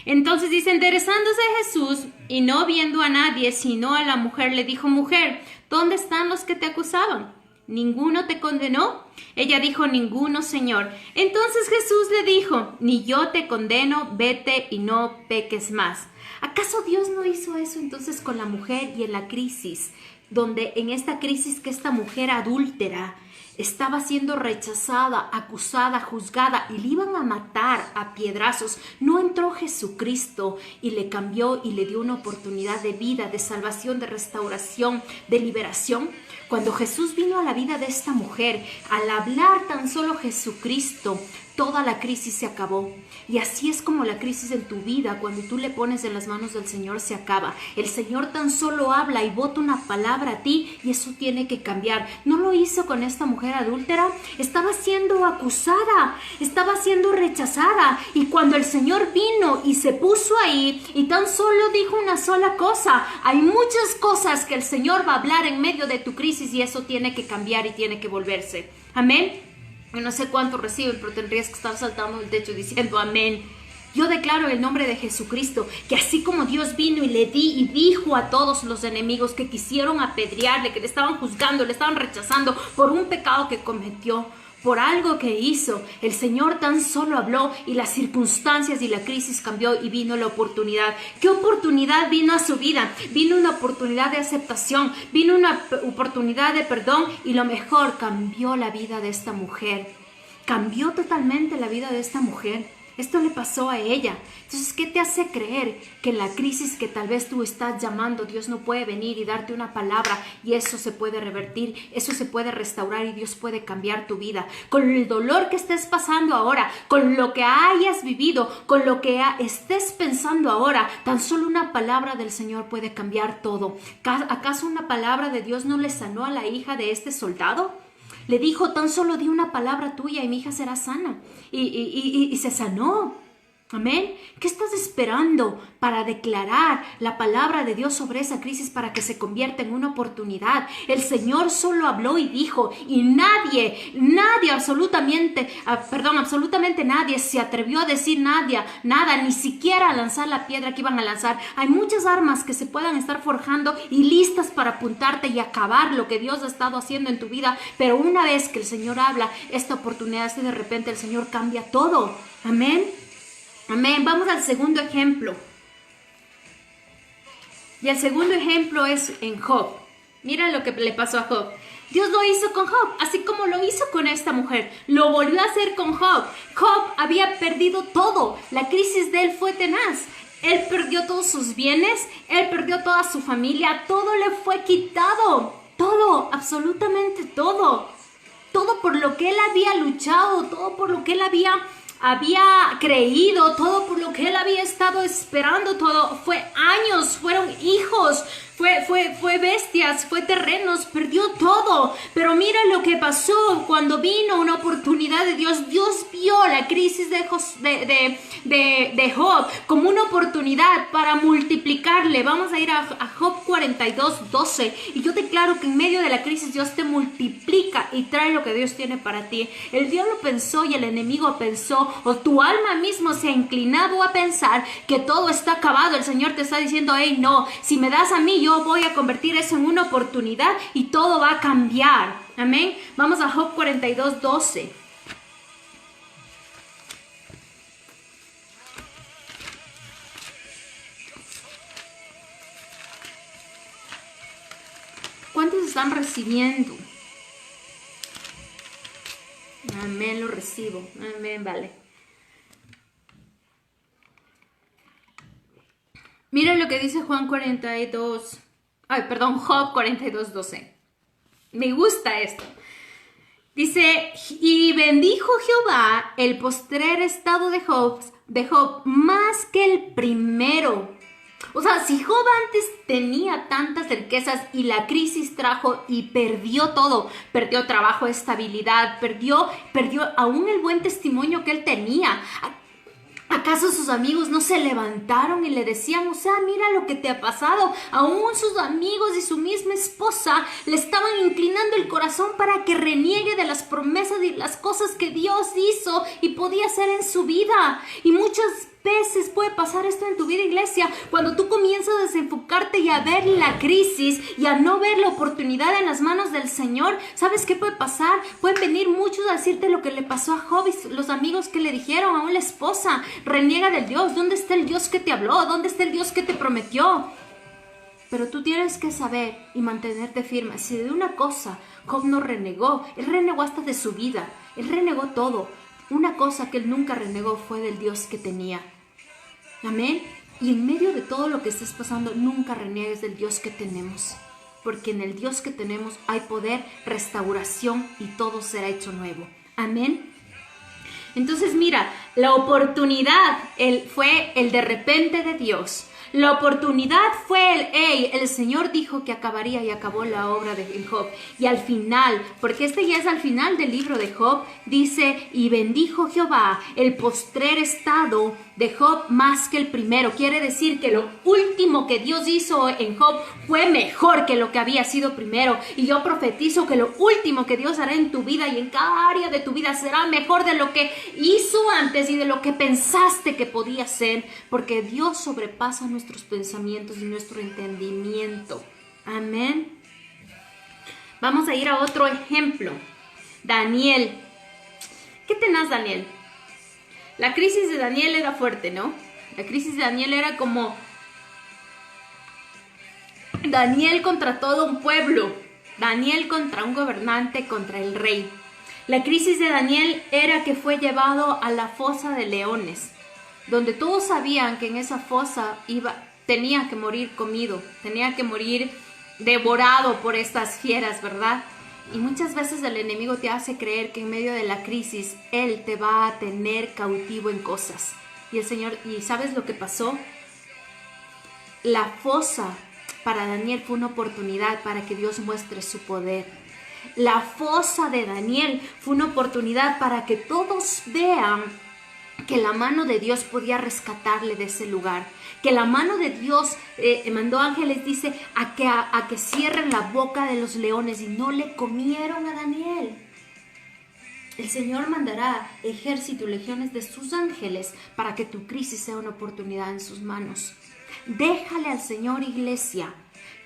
Entonces dice, enderezándose Jesús y no viendo a nadie, sino a la mujer, le dijo, mujer, ¿dónde están los que te acusaban? ¿Ninguno te condenó? Ella dijo, ninguno, Señor. Entonces Jesús le dijo, ni yo te condeno, vete y no peques más. ¿Acaso Dios no hizo eso entonces con la mujer y en la crisis? Donde en esta crisis que esta mujer adúltera estaba siendo rechazada, acusada, juzgada y le iban a matar a piedrazos. No entró Jesucristo y le cambió y le dio una oportunidad de vida, de salvación, de restauración, de liberación. Cuando Jesús vino a la vida de esta mujer, al hablar tan solo Jesucristo, toda la crisis se acabó. Y así es como la crisis en tu vida, cuando tú le pones en las manos del Señor, se acaba. El Señor tan solo habla y bota una palabra a ti y eso tiene que cambiar. No lo hizo con esta mujer adúltera. Estaba siendo acusada, estaba siendo rechazada. Y cuando el Señor vino y se puso ahí y tan solo dijo una sola cosa, hay muchas cosas que el Señor va a hablar en medio de tu crisis y eso tiene que cambiar y tiene que volverse. Amén. Yo no sé cuánto reciben, pero tendrías que estar saltando del techo diciendo amén. Yo declaro en el nombre de Jesucristo que así como Dios vino y le dijo a todos los enemigos que quisieron apedrearle, que le estaban juzgando, le estaban rechazando por un pecado que cometió, por algo que hizo, el Señor tan solo habló y las circunstancias y la crisis cambió y vino la oportunidad. ¿Qué oportunidad vino a su vida? Vino una oportunidad de aceptación, vino una oportunidad de perdón y lo mejor, cambió la vida de esta mujer. Cambió totalmente la vida de esta mujer. Esto le pasó a ella. Entonces, ¿qué te hace creer que en la crisis que tal vez tú estás llamando, Dios no puede venir y darte una palabra y eso se puede revertir, eso se puede restaurar y Dios puede cambiar tu vida? Con el dolor que estés pasando ahora, con lo que hayas vivido, con lo que estés pensando ahora, tan solo una palabra del Señor puede cambiar todo. ¿Acaso una palabra de Dios no le sanó a la hija de este soldado? Le dijo, tan solo di una palabra tuya y mi hija será sana. Y se sanó. Amén. ¿Qué estás esperando para declarar la palabra de Dios sobre esa crisis para que se convierta en una oportunidad? El Señor solo habló y dijo, y nadie, absolutamente nadie se atrevió a decir nada, ni siquiera a lanzar la piedra que iban a lanzar. Hay muchas armas que se puedan estar forjando y listas para apuntarte y acabar lo que Dios ha estado haciendo en tu vida, pero una vez que el Señor habla, esta oportunidad, de repente el Señor cambia todo. Amén. Amén. Vamos al segundo ejemplo. Y el segundo ejemplo es en Job. Mira lo que le pasó a Job. Dios lo hizo con Job, así como lo hizo con esta mujer. Lo volvió a hacer con Job. Job había perdido todo. La crisis de él fue tenaz. Él perdió todos sus bienes, él perdió toda su familia, todo le fue quitado, todo, absolutamente todo. Todo por lo que él había luchado, todo por lo que él había creído, todo por lo que él había estado esperando, todo fue años, fueron hijos, fue bestias, fue terrenos, perdió todo. Pero mira lo que pasó cuando vino una oportunidad de Dios. Dios vio la crisis de Job como una oportunidad para multiplicarle. Vamos a ir a Job 42:12. Y yo declaro que en medio de la crisis Dios te multiplica y trae lo que Dios tiene para ti. El diablo pensó y el enemigo pensó, o tu alma mismo se ha inclinado a pensar que todo está acabado. El Señor te está diciendo, hey, no, si me das a mí, yo voy a convertir eso en una oportunidad y todo va a cambiar. Amén. Vamos a Job 42:12. ¿Cuántos están recibiendo? Amén, lo recibo. Amén, vale. Mira lo que dice Job 42:12. Me gusta esto. Dice, y bendijo Jehová el postrer estado de Job más que el primero. O sea, si Job antes tenía tantas riquezas y la crisis trajo y perdió todo, perdió trabajo, estabilidad, perdió aún el buen testimonio que él tenía. ¿Acaso sus amigos no se levantaron y le decían, o sea, mira lo que te ha pasado? Aún sus amigos y su misma esposa le estaban inclinando el corazón para que reniegue de las promesas y las cosas que Dios hizo y podía hacer en su vida. Y muchas veces puede pasar esto en tu vida, iglesia, cuando tú comienzas a desenfocarte y a ver la crisis y a no ver la oportunidad en las manos del Señor. ¿Sabes qué puede pasar? Pueden venir muchos a decirte lo que le pasó a Job y los amigos que le dijeron, aún la esposa reniega del Dios. ¿Dónde está el Dios que te habló? ¿Dónde está el Dios que te prometió? Pero tú tienes que saber y mantenerte firme. Si de una cosa Job no renegó, él renegó hasta de su vida, él renegó todo. Una cosa que él nunca renegó fue del Dios que tenía. Amén. Y en medio de todo lo que estés pasando, nunca reniegues del Dios que tenemos. Porque en el Dios que tenemos hay poder, restauración y todo será hecho nuevo. Amén. Entonces mira, la oportunidad fue el de repente de Dios. La oportunidad fue el Señor dijo que acabaría y acabó la obra de Job. Y al final, porque este ya es al final del libro de Job, dice, y bendijo Jehová el postrer estado de Job más que el primero. Quiere decir que lo último que Dios hizo en Job fue mejor que lo que había sido primero. Y yo profetizo que lo último que Dios hará en tu vida y en cada área de tu vida será mejor de lo que hizo antes y de lo que pensaste que podía ser, porque Dios sobrepasa nuestros pensamientos y nuestro entendimiento. Amén. Vamos a ir a otro ejemplo. Daniel. ¿Qué tenés, Daniel? La crisis de Daniel era fuerte, ¿no? La crisis de Daniel era como Daniel contra todo un pueblo. Daniel contra un gobernante, contra el rey. La crisis de Daniel era que fue llevado a la fosa de leones, donde todos sabían que en esa fosa tenía que morir comido, tenía que morir devorado por estas fieras, ¿verdad? Y muchas veces el enemigo te hace creer que en medio de la crisis él te va a tener cautivo en cosas. Y ¿sabes lo que pasó? La fosa para Daniel fue una oportunidad para que Dios muestre su poder. La fosa de Daniel fue una oportunidad para que todos vean que la mano de Dios podía rescatarle de ese lugar, que la mano de Dios mandó ángeles, dice, a que cierren la boca de los leones, y no le comieron a Daniel. El Señor mandará ejército, legiones de sus ángeles para que tu crisis sea una oportunidad en sus manos. Déjale al Señor, iglesia,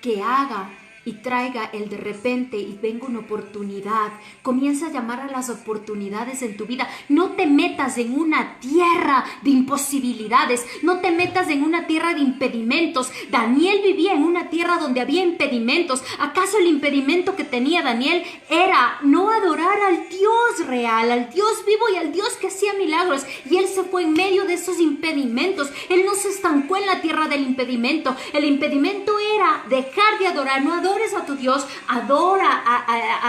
que haga y traiga el de repente y venga una oportunidad. Comienza a llamar a las oportunidades en tu vida. No te metas en una tierra de imposibilidades, no te metas en una tierra de impedimentos. Daniel vivía en una tierra donde había impedimentos. ¿Acaso el impedimento que tenía Daniel era no adorar al Dios real, al Dios vivo y al Dios que hacía milagros? Y él se fue en medio de esos impedimentos. Él no se estancó en la tierra del impedimento. El impedimento era dejar de adorar. No adores a tu Dios, adora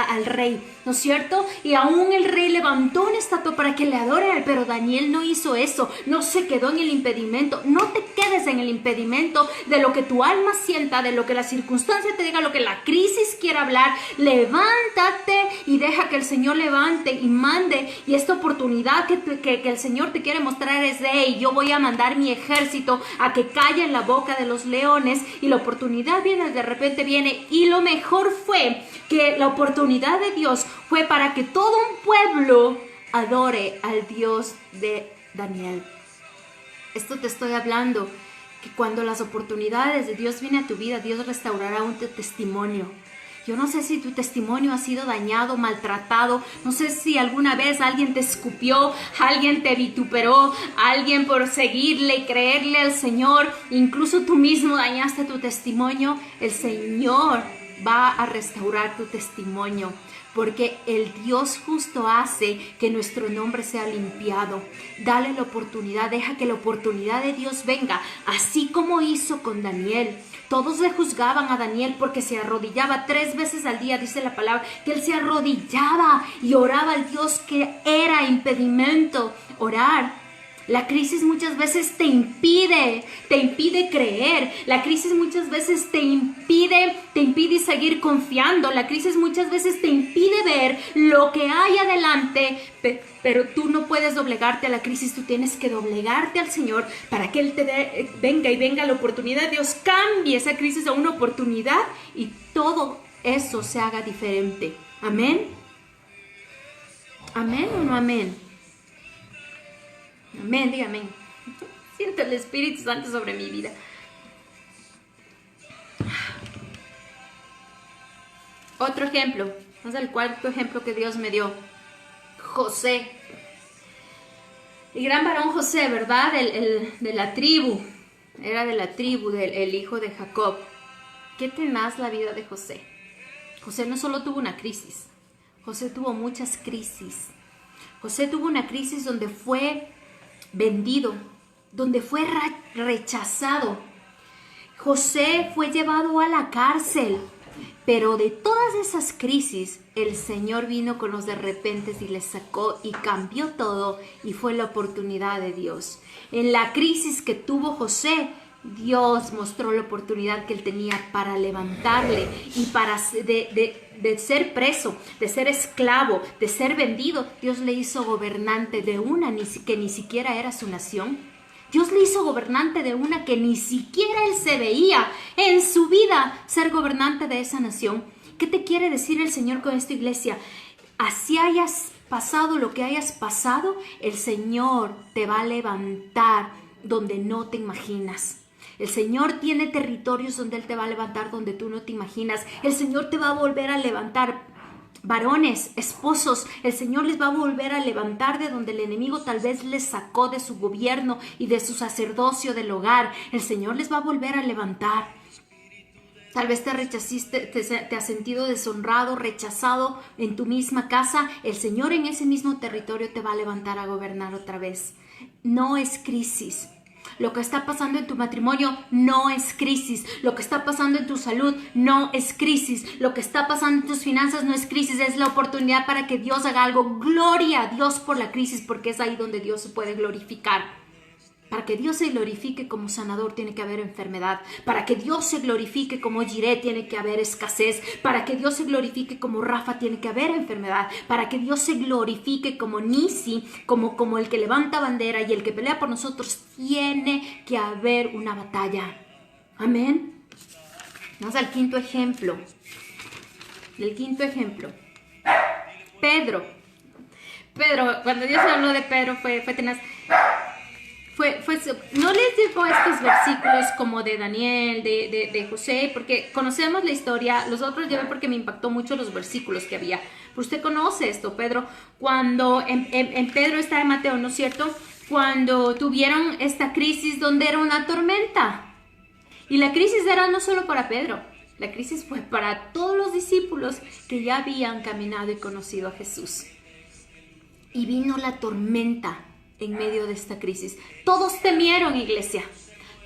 al rey, ¿no es cierto? Y aún el rey levantó una estatua para que le adore a él, pero Daniel no hizo eso, no se quedó en el impedimento. No te quedes en el impedimento de lo que tu alma sienta, de lo que la circunstancia te diga, lo que la crisis quiera hablar. Levántate y deja que el Señor levante y mande. Y esta oportunidad que el Señor te quiere mostrar es de: hey, yo voy a mandar mi ejército a que calle en la boca de los leones. Y la oportunidad viene, de repente viene. Y lo mejor fue que la oportunidad de Dios fue para que todo un pueblo adore al Dios de Daniel. Esto te estoy hablando, que cuando las oportunidades de Dios vienen a tu vida, Dios restaurará un testimonio. Yo no sé si tu testimonio ha sido dañado, maltratado. No sé si alguna vez alguien te escupió, alguien te vituperó, alguien por seguirle y creerle al Señor. Incluso tú mismo dañaste tu testimonio. El Señor va a restaurar tu testimonio, porque el Dios justo hace que nuestro nombre sea limpiado. Dale la oportunidad, deja que la oportunidad de Dios venga, así como hizo con Daniel. Todos le juzgaban a Daniel porque se arrodillaba 3 veces al día, dice la palabra, que él se arrodillaba y oraba al Dios que era impedimento, orar. La crisis muchas veces te impide creer. La crisis muchas veces te impide seguir confiando. La crisis muchas veces te impide ver lo que hay adelante, pero tú no puedes doblegarte a la crisis. Tú tienes que doblegarte al Señor para que Él te venga la oportunidad. Dios cambie esa crisis a una oportunidad y todo eso se haga diferente. ¿Amén? ¿Amén o no amén? Amén, diga amén. Siento el Espíritu Santo sobre mi vida. Otro ejemplo, es el cuarto ejemplo que Dios me dio. José. El gran varón José, ¿verdad? De la tribu. Era de la tribu del hijo de Jacob. Qué tenaz la vida de José. José no solo tuvo una crisis. José tuvo muchas crisis. José tuvo una crisis donde fue vendido, donde fue rechazado. José fue llevado a la cárcel, pero de todas esas crisis el Señor vino con los de repentes y les sacó y cambió todo, y fue la oportunidad de Dios. En la crisis que tuvo José, Dios mostró la oportunidad que él tenía para levantarle y para de ser preso, de ser esclavo, de ser vendido. Dios le hizo gobernante de una que ni siquiera era su nación. Dios le hizo gobernante de una que ni siquiera él se veía en su vida ser gobernante de esa nación. ¿Qué te quiere decir el Señor con esta iglesia? Así hayas pasado lo que hayas pasado, el Señor te va a levantar donde no te imaginas. El Señor tiene territorios donde Él te va a levantar donde tú no te imaginas. El Señor te va a volver a levantar. Varones, esposos, el Señor les va a volver a levantar de donde el enemigo tal vez les sacó de su gobierno y de su sacerdocio del hogar. El Señor les va a volver a levantar. Tal vez te has sentido deshonrado, rechazado en tu misma casa. El Señor en ese mismo territorio te va a levantar a gobernar otra vez. No es crisis. Lo que está pasando en tu matrimonio no es crisis. Lo que está pasando en tu salud no es crisis. Lo que está pasando en tus finanzas no es crisis. Es la oportunidad para que Dios haga algo. Gloria a Dios por la crisis, porque es ahí donde Dios se puede glorificar. Para que Dios se glorifique como sanador tiene que haber enfermedad. Para que Dios se glorifique como Jireh tiene que haber escasez. Para que Dios se glorifique como Rafa tiene que haber enfermedad. Para que Dios se glorifique como Nisi, como el que levanta bandera y el que pelea por nosotros, tiene que haber una batalla. Amén. Vamos al quinto ejemplo. El quinto ejemplo. Pedro, cuando Dios habló de Pedro fue tenaz. no les digo estos versículos como de Daniel, de José, porque conocemos la historia. Los otros llevé porque me impactó mucho los versículos que había. Pero usted conoce esto, Pedro, cuando en Pedro está en Mateo, ¿no es cierto? Cuando tuvieron esta crisis donde era una tormenta. Y la crisis era no solo para Pedro, la crisis fue para todos los discípulos que ya habían caminado y conocido a Jesús. Y vino la tormenta en medio de esta crisis. Todos temieron, iglesia.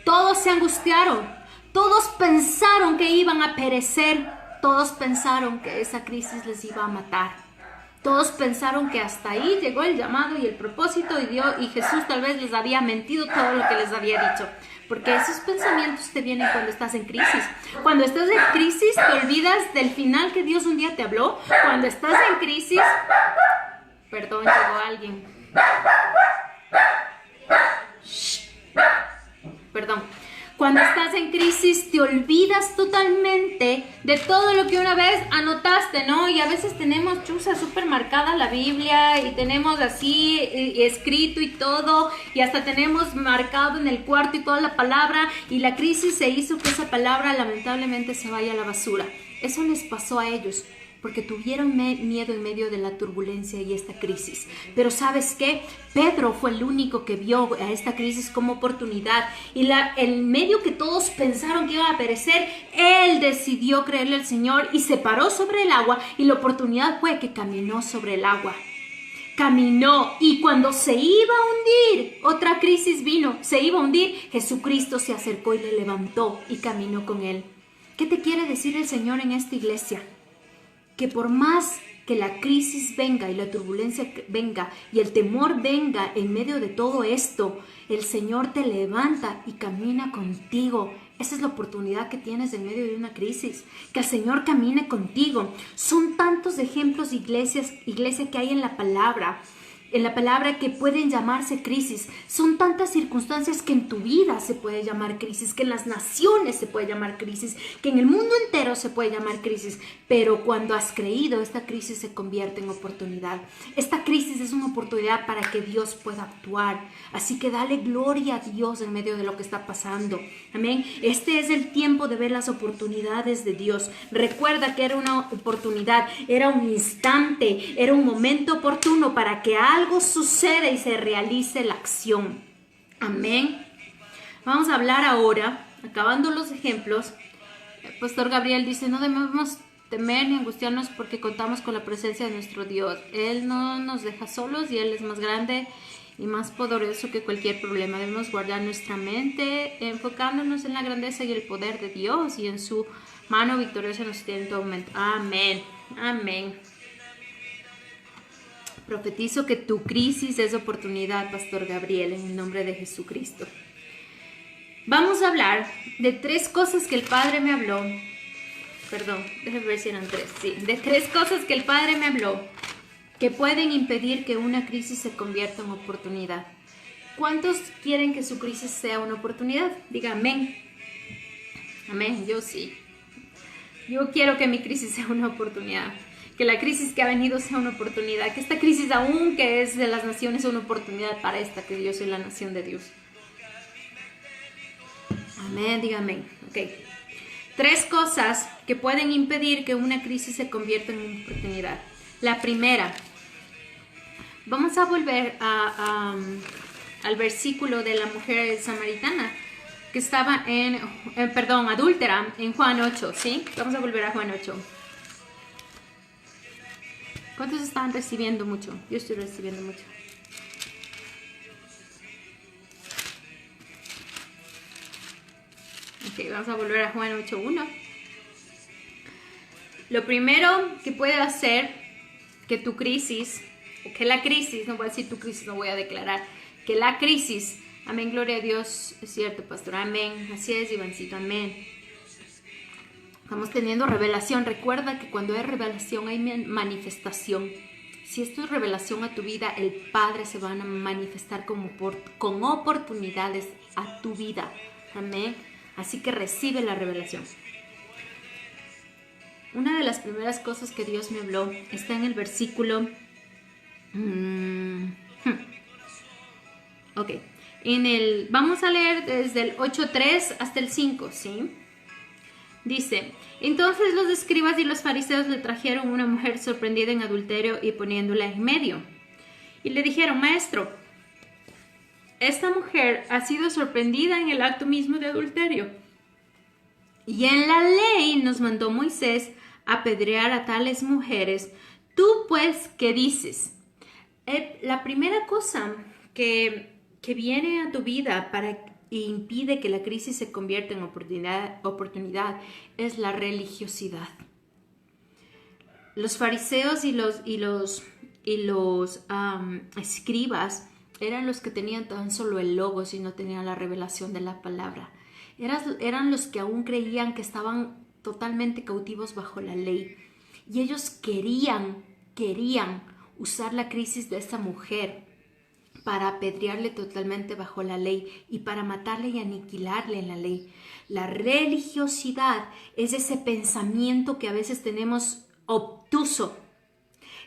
Todos se angustiaron. Todos pensaron que iban a perecer. Todos pensaron que esa crisis les iba a matar. Todos pensaron que hasta ahí llegó el llamado y el propósito y Dios y Jesús tal vez les había mentido todo lo que les había dicho. Porque esos pensamientos te vienen cuando estás en crisis. Cuando estás en crisis te olvidas del final que Dios un día te habló. Cuando estás en crisis... Perdón, llegó alguien. Shh. Perdón. Cuando estás en crisis te olvidas totalmente de todo lo que una vez anotaste, ¿no? Y a veces tenemos chuza súper marcada la Biblia y tenemos así escrito y todo y hasta tenemos marcado en el cuarto y toda la palabra y la crisis se hizo que esa palabra lamentablemente se vaya a la basura. Eso les pasó a ellos porque tuvieron miedo en medio de la turbulencia y esta crisis. Pero ¿sabes qué? Pedro fue el único que vio a esta crisis como oportunidad. Y el medio que todos pensaron que iba a perecer, él decidió creerle al Señor y se paró sobre el agua. Y la oportunidad fue que caminó sobre el agua. Caminó y cuando se iba a hundir, otra crisis vino, se iba a hundir, Jesucristo se acercó y le levantó y caminó con él. ¿Qué te quiere decir el Señor en esta iglesia? Que por más que la crisis venga y la turbulencia venga y el temor venga en medio de todo esto, el Señor te levanta y camina contigo. Esa es la oportunidad que tienes en medio de una crisis, que el Señor camine contigo. Son tantos ejemplos, iglesia que hay en la palabra que pueden llamarse crisis. Son tantas circunstancias que en tu vida se puede llamar crisis, que en las naciones se puede llamar crisis, que en el mundo entero se puede llamar crisis. Pero cuando has creído, esta crisis se convierte en oportunidad. Esta crisis es una oportunidad para que Dios pueda actuar. Así que dale gloria a Dios en medio de lo que está pasando. Amén. Este es el tiempo de ver las oportunidades de Dios. Recuerda que era una oportunidad, era un instante, era un momento oportuno para que algo suceda y se realice la acción. Amén. Vamos a hablar ahora, acabando los ejemplos. El pastor Gabriel dice, no debemos temer ni angustiarnos porque contamos con la presencia de nuestro Dios. Él no nos deja solos y Él es más grande y más poderoso que cualquier problema. Debemos guardar nuestra mente enfocándonos en la grandeza y el poder de Dios y en su mano victoriosa nos tiene en todo momento. Amén. Amén. Profetizo que tu crisis es oportunidad, Pastor Gabriel, en el nombre de Jesucristo. Vamos a hablar de 3 cosas que el Padre me habló. Perdón, déjame ver si eran 3. Sí, de 3 cosas que el Padre me habló que pueden impedir que una crisis se convierta en oportunidad. ¿Cuántos quieren que su crisis sea una oportunidad? Diga amén. Amén, yo sí. Yo quiero que mi crisis sea una oportunidad. Que la crisis que ha venido sea una oportunidad. Que esta crisis, aún que es de las naciones, sea una oportunidad para esta, que yo soy la nación de Dios. Amén, diga amén. Ok. 3 cosas que pueden impedir que una crisis se convierta en una oportunidad. La primera, vamos a volver al versículo de la mujer samaritana que estaba adúltera, en Juan 8, ¿sí? Vamos a volver a Juan 8. ¿Cuántos están recibiendo mucho? Yo estoy recibiendo mucho. Ok, vamos a volver a Juan 8:1. Lo primero que puede hacer que tu crisis, o que la crisis, no voy a decir tu crisis, no voy a declarar, que la crisis, amén, gloria a Dios, es cierto, pastor, amén, así es, Ivancito, amén. Estamos teniendo revelación. Recuerda que cuando hay revelación hay manifestación. Si esto es revelación a tu vida, el Padre se va a manifestar con oportunidades a tu vida. Amén. Así que recibe la revelación. Una de las primeras cosas que Dios me habló está en el versículo... Ok. Vamos a leer desde el 8:3 hasta el 5, ¿sí? Dice, entonces los escribas y los fariseos le trajeron una mujer sorprendida en adulterio y poniéndola en medio. Y le dijeron, maestro, esta mujer ha sido sorprendida en el acto mismo de adulterio. Y en la ley nos mandó Moisés apedrear a tales mujeres. Tú pues, ¿qué dices? La primera cosa que viene a tu vida e impide que la crisis se convierta en oportunidad es la religiosidad. Los fariseos y los escribas eran los que tenían tan solo el logos y no tenían la revelación de la palabra. Eran los que aún creían que estaban totalmente cautivos bajo la ley. Y ellos querían usar la crisis de esta mujer para apedrearle totalmente bajo la ley y para matarle y aniquilarle en la ley. La religiosidad es ese pensamiento que a veces tenemos obtuso,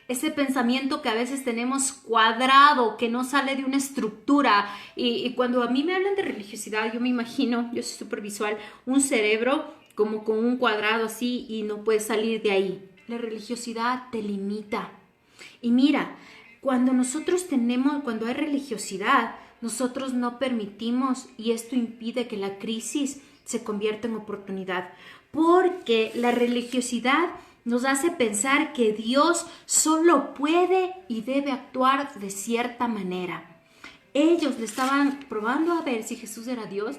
ese pensamiento que a veces tenemos cuadrado, que no sale de una estructura. Y cuando a mí me hablan de religiosidad, yo me imagino, yo soy súper visual, un cerebro como con un cuadrado así y no puedes salir de ahí. La religiosidad te limita. Y mira, cuando hay religiosidad, nosotros no permitimos, y esto impide que la crisis se convierta en oportunidad, porque la religiosidad nos hace pensar que Dios solo puede y debe actuar de cierta manera. Ellos le estaban probando a ver si Jesús era Dios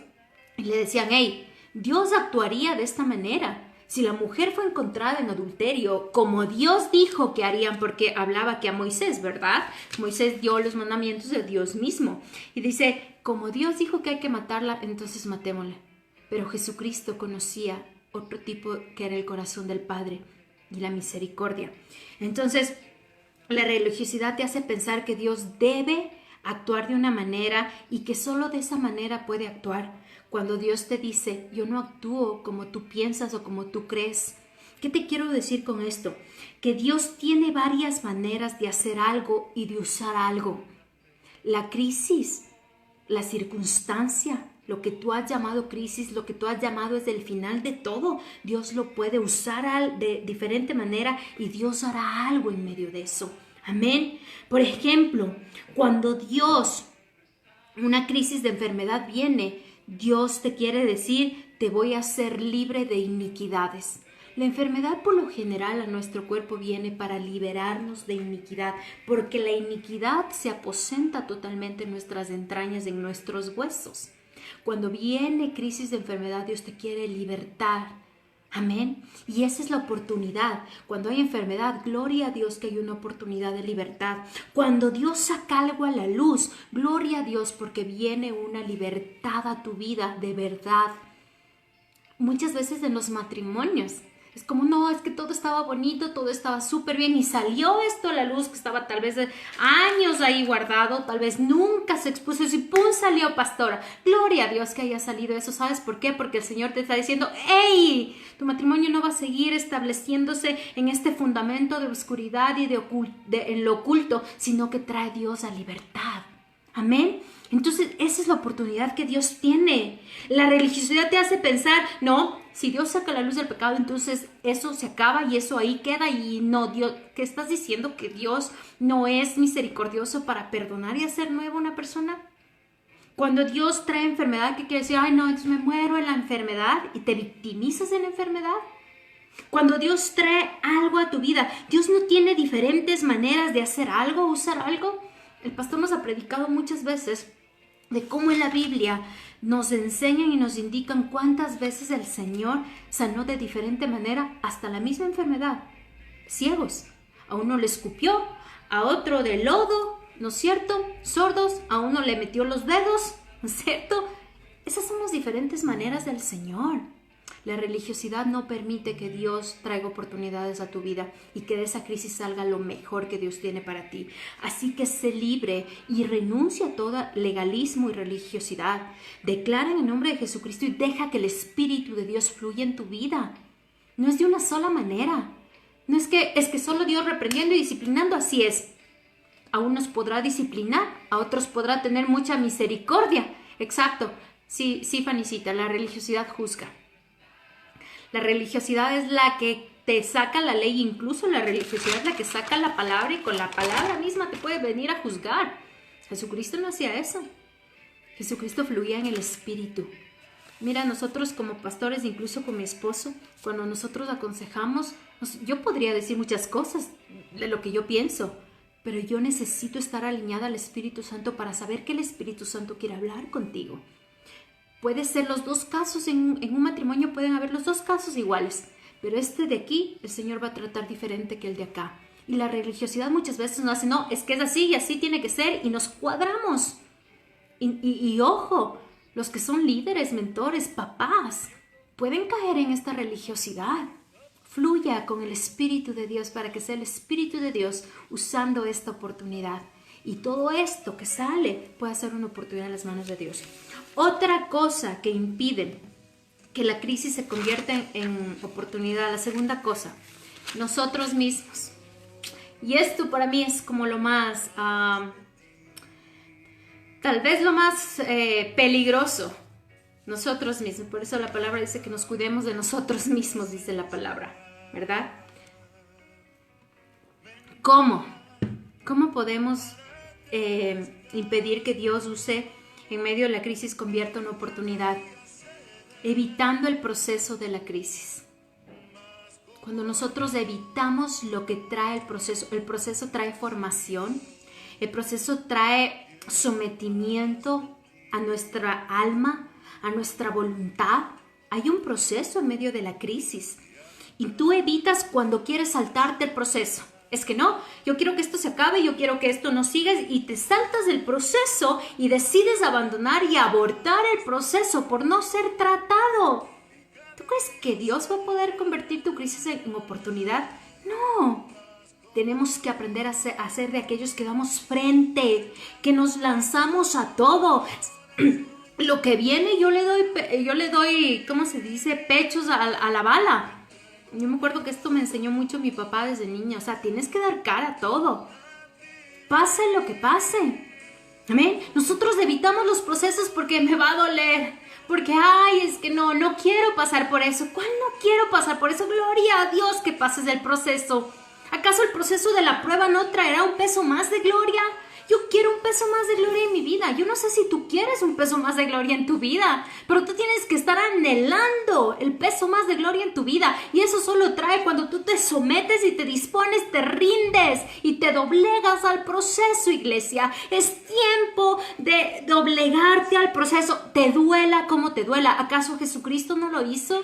y le decían, hey, Dios actuaría de esta manera. Si la mujer fue encontrada en adulterio, como Dios dijo que harían, porque hablaba que a Moisés, ¿verdad? Moisés dio los mandamientos de Dios mismo. Y dice, como Dios dijo que hay que matarla, entonces matémosla. Pero Jesucristo conocía otro tipo que era el corazón del Padre y la misericordia. Entonces, la religiosidad te hace pensar que Dios debe actuar de una manera y que solo de esa manera puede actuar. Cuando Dios te dice, yo no actúo como tú piensas o como tú crees. ¿Qué te quiero decir con esto? Que Dios tiene varias maneras de hacer algo y de usar algo. La crisis, la circunstancia, lo que tú has llamado crisis, lo que tú has llamado es el final de todo. Dios lo puede usar de diferente manera y Dios hará algo en medio de eso. Amén. Por ejemplo, cuando una crisis de enfermedad viene, Dios te quiere decir, te voy a hacer libre de iniquidades. La enfermedad por lo general a nuestro cuerpo viene para liberarnos de iniquidad, porque la iniquidad se aposenta totalmente en nuestras entrañas, en nuestros huesos. Cuando viene crisis de enfermedad, Dios te quiere libertar. Amén. Y esa es la oportunidad. Cuando hay enfermedad, gloria a Dios que hay una oportunidad de libertad. Cuando Dios saca algo a la luz, gloria a Dios porque viene una libertad a tu vida de verdad. Muchas veces en los matrimonios es como, no, es que todo estaba bonito, todo estaba súper bien y salió esto a la luz que estaba tal vez años ahí guardado, tal vez nunca se expuso y ¡pum! Salió, pastora. Gloria a Dios que haya salido eso. ¿Sabes por qué? Porque el Señor te está diciendo, ¡hey! Tu matrimonio no va a seguir estableciéndose en este fundamento de oscuridad y en lo oculto, sino que trae Dios a libertad. Amén. Entonces, esa es la oportunidad que Dios tiene. La religiosidad te hace pensar, no, si Dios saca la luz del pecado, entonces eso se acaba y eso ahí queda. Y no, Dios, ¿qué estás diciendo? ¿Que Dios no es misericordioso para perdonar y hacer nueva una persona? Cuando Dios trae enfermedad, ¿qué quiere decir? Ay, no, entonces me muero en la enfermedad y te victimizas en la enfermedad. Cuando Dios trae algo a tu vida, Dios no tiene diferentes maneras de hacer algo, usar algo. El pastor nos ha predicado muchas veces de cómo en la Biblia nos enseñan y nos indican cuántas veces el Señor sanó de diferente manera hasta la misma enfermedad. Ciegos, a uno le escupió, a otro de lodo, ¿no es cierto? Sordos, a uno le metió los dedos, ¿no es cierto? Esas son las diferentes maneras del Señor. La religiosidad no permite que Dios traiga oportunidades a tu vida y que de esa crisis salga lo mejor que Dios tiene para ti. Así que sé libre y renuncia a todo legalismo y religiosidad. Declara en el nombre de Jesucristo y deja que el Espíritu de Dios fluya en tu vida. No es de una sola manera. No es que solo Dios reprendiendo y disciplinando, así es. A unos podrá disciplinar, a otros podrá tener mucha misericordia. Exacto. Sí, sí, Fanicita, la religiosidad juzga. La religiosidad es la que te saca la ley, incluso la religiosidad es la que saca la palabra y con la palabra misma te puede venir a juzgar. Jesucristo no hacía eso. Jesucristo fluía en el Espíritu. Mira, nosotros como pastores, incluso con mi esposo, cuando nosotros aconsejamos, yo podría decir muchas cosas de lo que yo pienso, pero yo necesito estar alineada al Espíritu Santo para saber que el Espíritu Santo quiere hablar contigo. Puede ser los dos casos, en un matrimonio pueden haber los dos casos iguales, pero este de aquí, el Señor va a tratar diferente que el de acá. Y la religiosidad muchas veces nos hace, no, es que es así y así tiene que ser, y nos cuadramos. Y ojo, los que son líderes, mentores, papás, pueden caer en esta religiosidad. Fluya con el Espíritu de Dios para que sea el Espíritu de Dios usando esta oportunidad. Y todo esto que sale puede ser una oportunidad en las manos de Dios. Otra cosa que impide que la crisis se convierta en oportunidad, la segunda cosa, nosotros mismos. Y esto para mí es como lo más, tal vez lo más peligroso, nosotros mismos. Por eso la palabra dice que nos cuidemos de nosotros mismos, dice la palabra, ¿verdad? ¿Cómo? ¿Cómo podemos impedir que Dios use en medio de la crisis, convierta en una oportunidad? Evitando el proceso de la crisis. Cuando nosotros evitamos lo que trae el proceso trae formación, el proceso trae sometimiento a nuestra alma, a nuestra voluntad. Hay un proceso en medio de la crisis y tú evitas cuando quieres saltarte el proceso. Es que no, yo quiero que esto se acabe, yo quiero que esto no siga, y te saltas del proceso y decides abandonar y abortar el proceso por no ser tratado. ¿Tú crees que Dios va a poder convertir tu crisis en oportunidad? No. Tenemos que aprender a ser de aquellos que damos frente, que nos lanzamos a todo. Lo que viene yo le doy, ¿cómo se dice? Pechos a la bala. Yo me acuerdo que esto me enseñó mucho mi papá desde niña. O sea, tienes que dar cara a todo. Pase lo que pase. Amén. Nosotros evitamos los procesos porque me va a doler. Porque, ay, es que no quiero pasar por eso. ¿Cuál no quiero pasar por eso? Gloria a Dios que pases del proceso. ¿Acaso el proceso de la prueba no traerá un peso más de gloria? Yo quiero un peso más de gloria en mi vida. Yo no sé si tú quieres un peso más de gloria en tu vida, pero tú tienes que estar anhelando el peso más de gloria en tu vida. Y eso solo trae cuando tú te sometes y te dispones, te rindes y te doblegas al proceso, iglesia. Es tiempo de doblegarte al proceso. Te duela como te duela. ¿Acaso Jesucristo no lo hizo?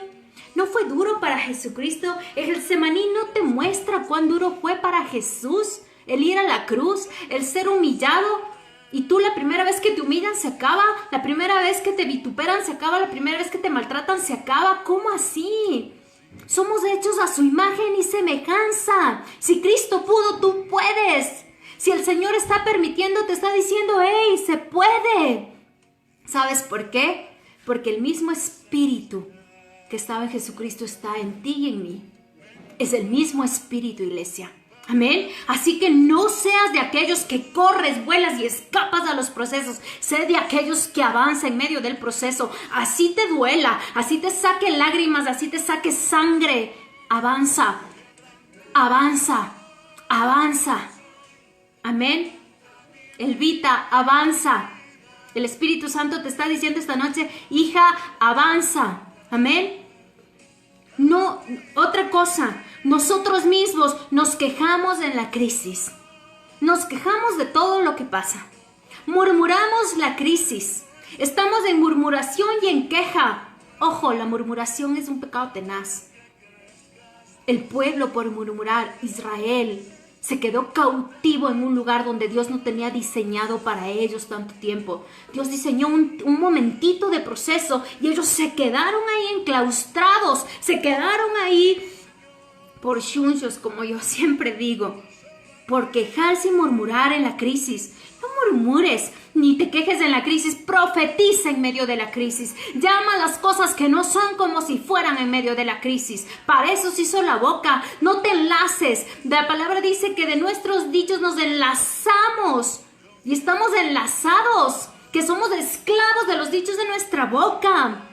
¿No fue duro para Jesucristo? El Getsemaní no te muestra cuán duro fue para Jesús. El ir a la cruz, el ser humillado, y tú la primera vez que te humillan se acaba, la primera vez que te vituperan se acaba, la primera vez que te maltratan se acaba. ¿Cómo así? Somos hechos a su imagen y semejanza. Si Cristo pudo, tú puedes. Si el Señor está permitiendo, te está diciendo, ¡hey, se puede! ¿Sabes por qué? Porque el mismo Espíritu que estaba en Jesucristo está en ti y en mí. Es el mismo Espíritu, iglesia. Amén. Así que no seas de aquellos que corres, vuelas y escapas a los procesos. Sé de aquellos que avanzan en medio del proceso. Así te duela, así te saque lágrimas, así te saque sangre. Avanza, avanza, avanza. Amén. Elvita, avanza. El Espíritu Santo te está diciendo esta noche, hija, avanza. Amén. No, otra cosa, nosotros mismos nos quejamos en la crisis. Nos quejamos de todo lo que pasa. Murmuramos la crisis. Estamos en murmuración y en queja. Ojo, la murmuración es un pecado tenaz. El pueblo por murmurar, Israel, se quedó cautivo en un lugar donde Dios no tenía diseñado para ellos tanto tiempo. Dios diseñó un momentito de proceso y ellos se quedaron ahí enclaustrados, se quedaron ahí por chunchos, como yo siempre digo, por quejarse y murmurar en la crisis. No murmures, ni te quejes en la crisis, profetiza en medio de la crisis. Llama las cosas que no son como si fueran en medio de la crisis. Para eso se hizo la boca. No te enlaces. La palabra dice que de nuestros dichos nos enlazamos y estamos enlazados, que somos esclavos de los dichos de nuestra boca.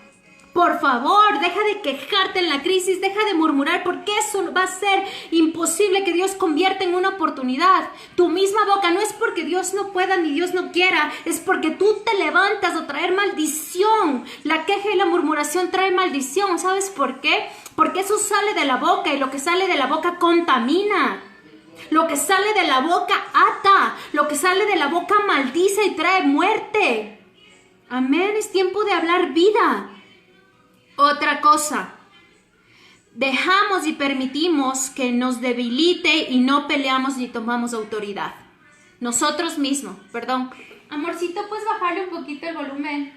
Por favor, deja de quejarte en la crisis, deja de murmurar, porque eso va a ser imposible que Dios convierta en una oportunidad. Tu misma boca, no es porque Dios no pueda ni Dios no quiera, es porque tú te levantas a traer maldición. La queja y la murmuración trae maldición. ¿Sabes por qué? Porque eso sale de la boca y lo que sale de la boca contamina. Lo que sale de la boca ata, lo que sale de la boca maldice y trae muerte. Amén, es tiempo de hablar vida. Otra cosa, dejamos y permitimos que nos debilite y no peleamos ni tomamos autoridad. Nosotros mismos, perdón. Amorcito, ¿puedes bajarle un poquito el volumen?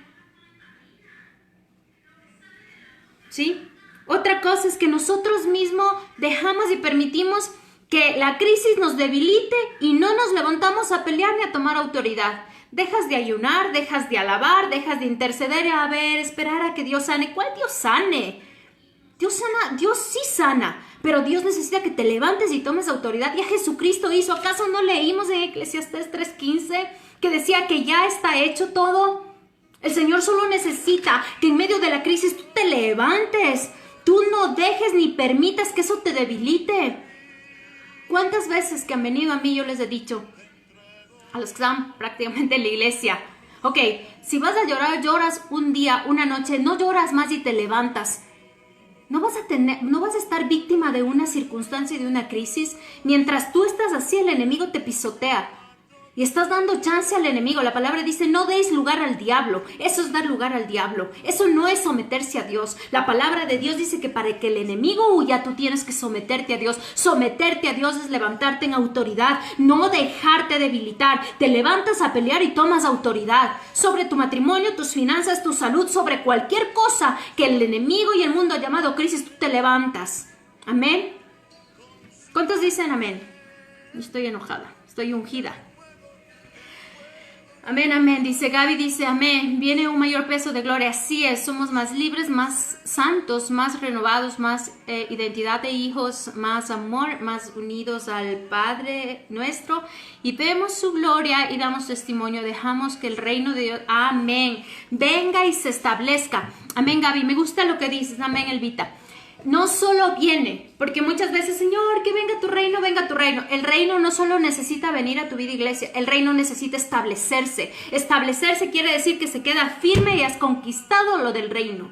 ¿Sí? Otra cosa es que nosotros mismos dejamos y permitimos que la crisis nos debilite y no nos levantamos a pelear ni a tomar autoridad. Dejas de ayunar, dejas de alabar, dejas de interceder, a ver, esperar a que Dios sane. ¿Cuál Dios sane? Dios sana, Dios sí sana, pero Dios necesita que te levantes y tomes autoridad. Ya Jesucristo hizo. ¿Acaso no leímos en Eclesiastés 3:15 que decía que ya está hecho todo? El Señor solo necesita que en medio de la crisis tú te levantes. Tú no dejes ni permitas que eso te debilite. ¿Cuántas veces que han venido a mí yo les he dicho, a los que están prácticamente en la iglesia, ok, si vas a llorar, lloras un día, una noche, no lloras más y te levantas? No vas a estar víctima de una circunstancia y de una crisis. Mientras tú estás así, el enemigo te pisotea y estás dando chance al enemigo. La palabra dice, no deis lugar al diablo. Eso es dar lugar al diablo. Eso no es someterse a Dios. La palabra de Dios dice que para que el enemigo huya, tú tienes que someterte a Dios. Someterte a Dios es levantarte en autoridad, no dejarte debilitar. Te levantas a pelear y tomas autoridad sobre tu matrimonio, tus finanzas, tu salud, sobre cualquier cosa que el enemigo y el mundo ha llamado crisis. Tú te levantas. Amén. ¿Cuántos dicen amén? Estoy enojada, estoy ungida. Amén, amén. Dice Gaby, dice amén. Viene un mayor peso de gloria. Así es, somos más libres, más santos, más renovados, más identidad de hijos, más amor, más unidos al Padre nuestro. Y vemos su gloria y damos testimonio. Dejamos que el reino de Dios, amén, venga y se establezca. Amén, Gaby. Me gusta lo que dices. Amén, Elvita. No solo viene, porque muchas veces, Señor, que venga tu reino, venga tu reino. El reino no solo necesita venir a tu vida, iglesia, el reino necesita establecerse. Establecerse quiere decir que se queda firme y has conquistado lo del reino.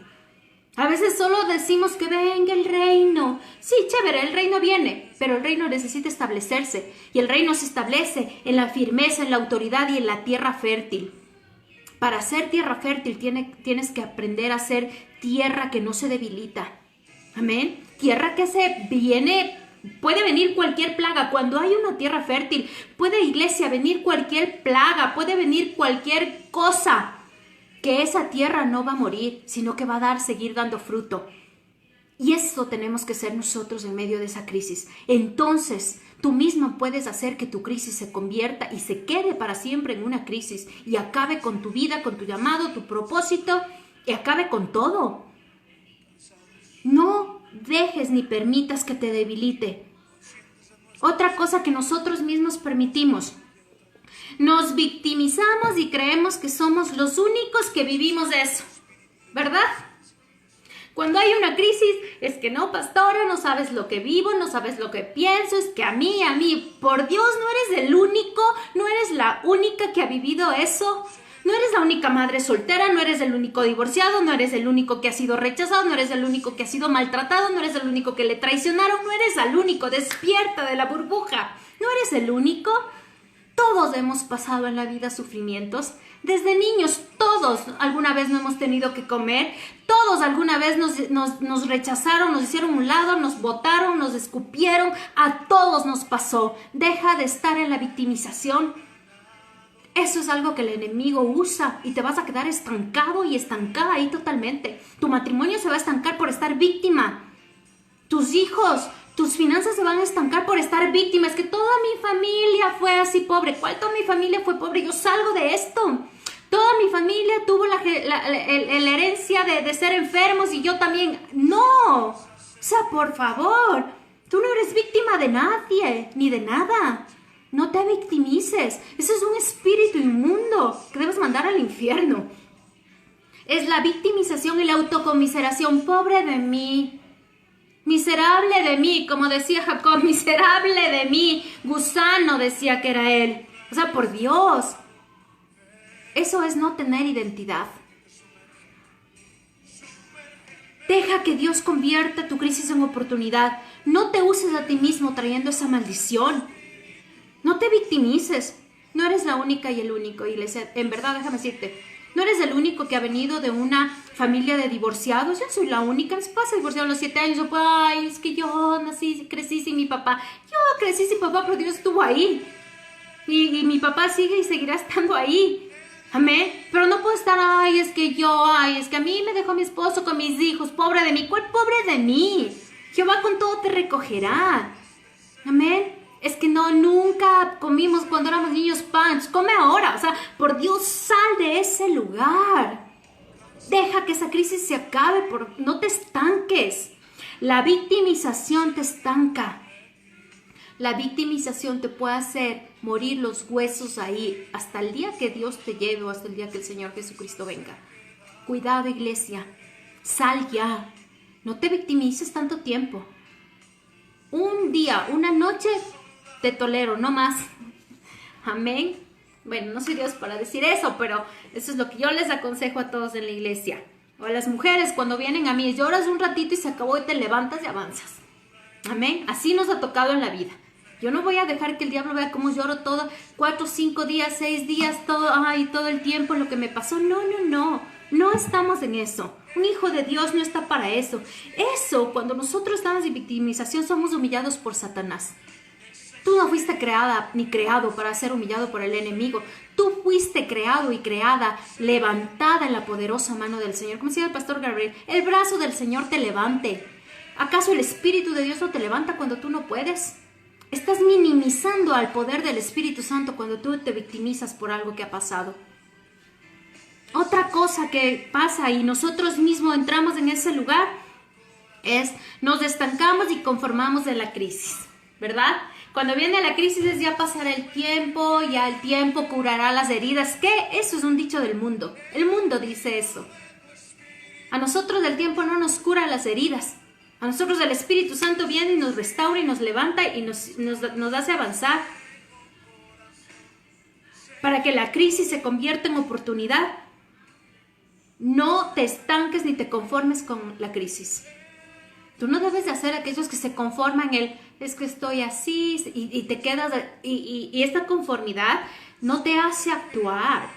A veces solo decimos que venga el reino. Sí, chévere, el reino viene, pero el reino necesita establecerse. Y el reino se establece en la firmeza, en la autoridad y en la tierra fértil. Para ser tierra fértil tienes que aprender a ser tierra que no se debilita. Amén. Tierra que puede venir cualquier plaga. Cuando hay una tierra fértil, puede, iglesia, venir cualquier plaga, puede venir cualquier cosa. Que esa tierra no va a morir, sino que va a seguir dando fruto. Y eso tenemos que ser nosotros en medio de esa crisis. Entonces, tú mismo puedes hacer que tu crisis se convierta y se quede para siempre en una crisis y acabe con tu vida, con tu llamado, tu propósito y acabe con todo. No dejes ni permitas que te debilite. Otra cosa que nosotros mismos permitimos. Nos victimizamos y creemos que somos los únicos que vivimos eso. ¿Verdad? Cuando hay una crisis, es que no, pastora, no sabes lo que vivo, no sabes lo que pienso, es que a mí, por Dios, no eres el único, no eres la única que ha vivido eso. No eres la única madre soltera, no eres el único divorciado, no eres el único que ha sido rechazado, no eres el único que ha sido maltratado, no eres el único que le traicionaron, no eres el único, despierta de la burbuja, no eres el único. Todos hemos pasado en la vida sufrimientos. Desde niños, todos alguna vez no hemos tenido que comer, todos alguna vez nos rechazaron, nos hicieron un lado, nos botaron, nos escupieron, a todos nos pasó. Deja de estar en la victimización. Eso es algo que el enemigo usa y te vas a quedar estancado y estancada ahí totalmente. Tu matrimonio se va a estancar por estar víctima. Tus hijos, Tus finanzas se van a estancar por estar víctima. Es que toda mi familia fue así pobre. ¿Cuál toda mi familia fue pobre? Yo salgo de esto. Toda mi familia tuvo la herencia de ser enfermos y yo también. No. O sea, por favor. Tú no eres víctima de nadie, ni de nada. No te victimices. Ese es un espíritu inmundo que debes mandar al infierno. Es la victimización y la autocomiseración. Pobre de mí. Miserable de mí, como decía Jacob, miserable de mí, gusano decía que era él. O sea, por Dios, eso es no tener identidad. Deja que Dios convierta tu crisis en oportunidad. No te uses a ti mismo trayendo esa maldición. No te victimices. No eres la única y el único, iglesia. En verdad, déjame decirte, no eres el único que ha venido de una familia de divorciados. Yo soy la única. Mis papás se divorciaron a los 7 años. Yo, ay, es que yo nací, crecí sin mi papá. Yo crecí sin papá, pero Dios estuvo ahí. Y mi papá sigue y seguirá estando ahí. Amén. Pero no puedo estar, ay, es que a mí me dejó mi esposo con mis hijos. Pobre de mí. ¿Cuál pobre de mí? Jehová con todo te recogerá. Amén. Es que no, nunca comimos cuando éramos niños pan. Come ahora. O sea, por Dios, sal de ese lugar. Deja que esa crisis se acabe. No te estanques. La victimización te estanca. La victimización te puede hacer morir los huesos ahí hasta el día que Dios te lleve o hasta el día que el Señor Jesucristo venga. Cuidado, iglesia. Sal ya. No te victimices tanto tiempo. Un día, una noche, te tolero, no más. Amén. Bueno, no soy Dios para decir eso, pero eso es lo que yo les aconsejo a todos en la iglesia. O a las mujeres cuando vienen a mí, lloras un ratito y se acabó y te levantas y avanzas. Amén. Así nos ha tocado en la vida. Yo no voy a dejar que el diablo vea cómo lloro todo, 4, 5 días, 6 días, todo el tiempo lo que me pasó. No. No estamos en eso. Un hijo de Dios no está para eso. Eso, cuando nosotros estamos en victimización, somos humillados por Satanás. Tú no fuiste creada ni creado para ser humillado por el enemigo. Tú fuiste creado y creada, levantada en la poderosa mano del Señor. Como decía el pastor Gabriel, el brazo del Señor te levante. ¿Acaso el Espíritu de Dios no te levanta cuando tú no puedes? Estás minimizando al poder del Espíritu Santo cuando tú te victimizas por algo que ha pasado. Otra cosa que pasa y nosotros mismos entramos en ese lugar es nos estancamos y conformamos en la crisis, ¿verdad? Cuando viene la crisis es ya pasará el tiempo, ya el tiempo curará las heridas. ¿Qué? Eso es un dicho del mundo. El mundo dice eso. A nosotros el tiempo no nos cura las heridas. A nosotros el Espíritu Santo viene y nos restaura y nos levanta y nos hace avanzar. Para que la crisis se convierta en oportunidad. No te estanques ni te conformes con la crisis. Tú no debes de hacer aquellos que se conforman es que estoy así y te quedas y esta conformidad no te hace actuar.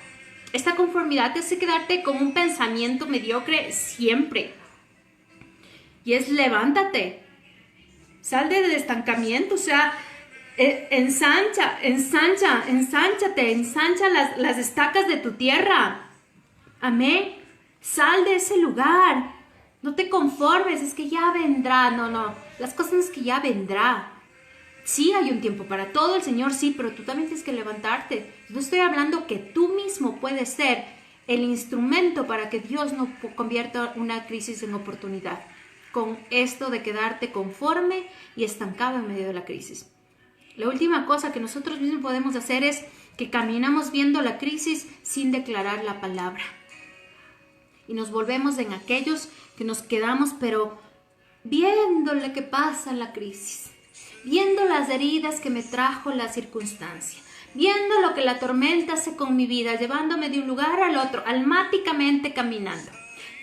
Esta conformidad te hace quedarte con un pensamiento mediocre siempre. Y es levántate. Sal del estancamiento, o sea, ensancha las estacas de tu tierra. Amén. Sal de ese lugar. No te conformes, es que ya vendrá. No. Las cosas es que ya vendrá. Sí hay un tiempo para todo, el Señor sí, pero tú también tienes que levantarte. No estoy hablando que tú mismo puedes ser el instrumento para que Dios no convierta una crisis en oportunidad. Con esto de quedarte conforme y estancado en medio de la crisis. La última cosa que nosotros mismos podemos hacer es que caminamos viendo la crisis sin declarar la palabra. Y nos volvemos en aquellos que nos quedamos, pero viendo lo que pasa en la crisis, viendo las heridas que me trajo la circunstancia, viendo lo que la tormenta hace con mi vida, llevándome de un lugar al otro, almáticamente caminando.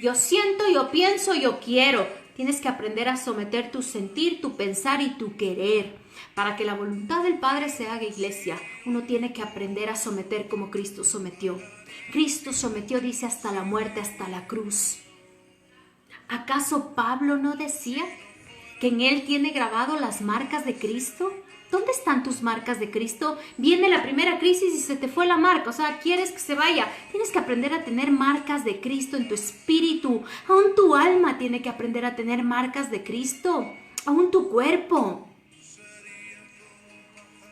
Yo siento, yo pienso, yo quiero. Tienes que aprender a someter tu sentir, tu pensar y tu querer. Para que la voluntad del Padre se haga, iglesia, uno tiene que aprender a someter como Cristo sometió. Cristo sometió, dice, hasta la muerte, hasta la cruz. ¿Acaso Pablo no decía que en él tiene grabado las marcas de Cristo? ¿Dónde están tus marcas de Cristo? Viene la primera crisis y se te fue la marca. O sea, quieres que se vaya. Tienes que aprender a tener marcas de Cristo en tu espíritu. Aún tu alma tiene que aprender a tener marcas de Cristo. aún tu cuerpo.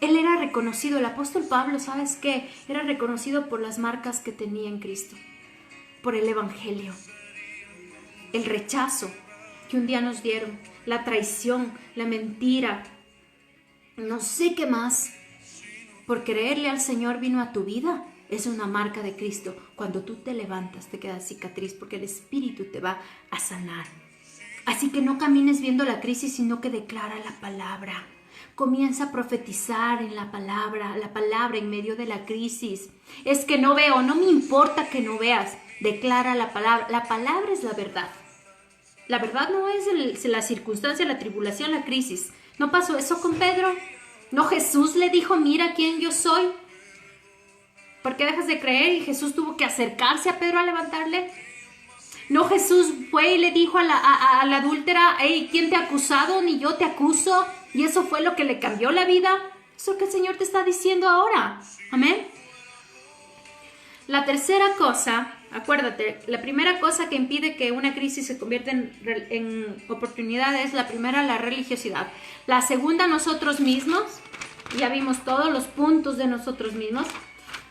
Él era reconocido, el apóstol Pablo, ¿sabes qué? Era reconocido por las marcas que tenía en Cristo, por el evangelio, el rechazo que un día nos dieron, la traición, la mentira, no sé qué más. Por creerle al Señor vino a tu vida. Es una marca de Cristo. Cuando tú te levantas te queda cicatriz porque el Espíritu te va a sanar. Así que no camines viendo la crisis, sino que declara la palabra. Comienza a profetizar en la palabra en medio de la crisis. Es que no veo, no me importa que no veas. Declara la palabra. La palabra es la verdad. La verdad no es la circunstancia, la tribulación, la crisis. ¿No pasó eso con Pedro? ¿No Jesús le dijo, mira quién yo soy? ¿Por qué dejas de creer? Y Jesús tuvo que acercarse a Pedro a levantarle. ¿No Jesús fue y le dijo a la adúltera, hey, ¿quién te ha acusado? Ni yo te acuso. Y eso fue lo que le cambió la vida. Eso es lo que el Señor te está diciendo ahora. Amén. La tercera cosa, acuérdate, la primera cosa que impide que una crisis se convierta en oportunidad es la primera, la religiosidad. La segunda, nosotros mismos. Ya vimos todos los puntos de nosotros mismos.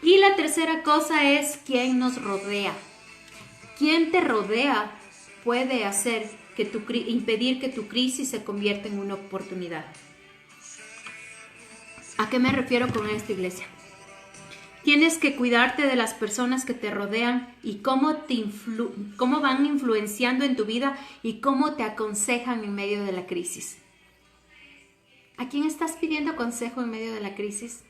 Y la tercera cosa es quién nos rodea. Quién te rodea puede hacer impedir que tu crisis se convierta en una oportunidad. ¿A qué me refiero con esta, iglesia? Tienes que cuidarte de las personas que te rodean y cómo van influenciando en tu vida y cómo te aconsejan en medio de la crisis. ¿A quién estás pidiendo consejo en medio de la crisis?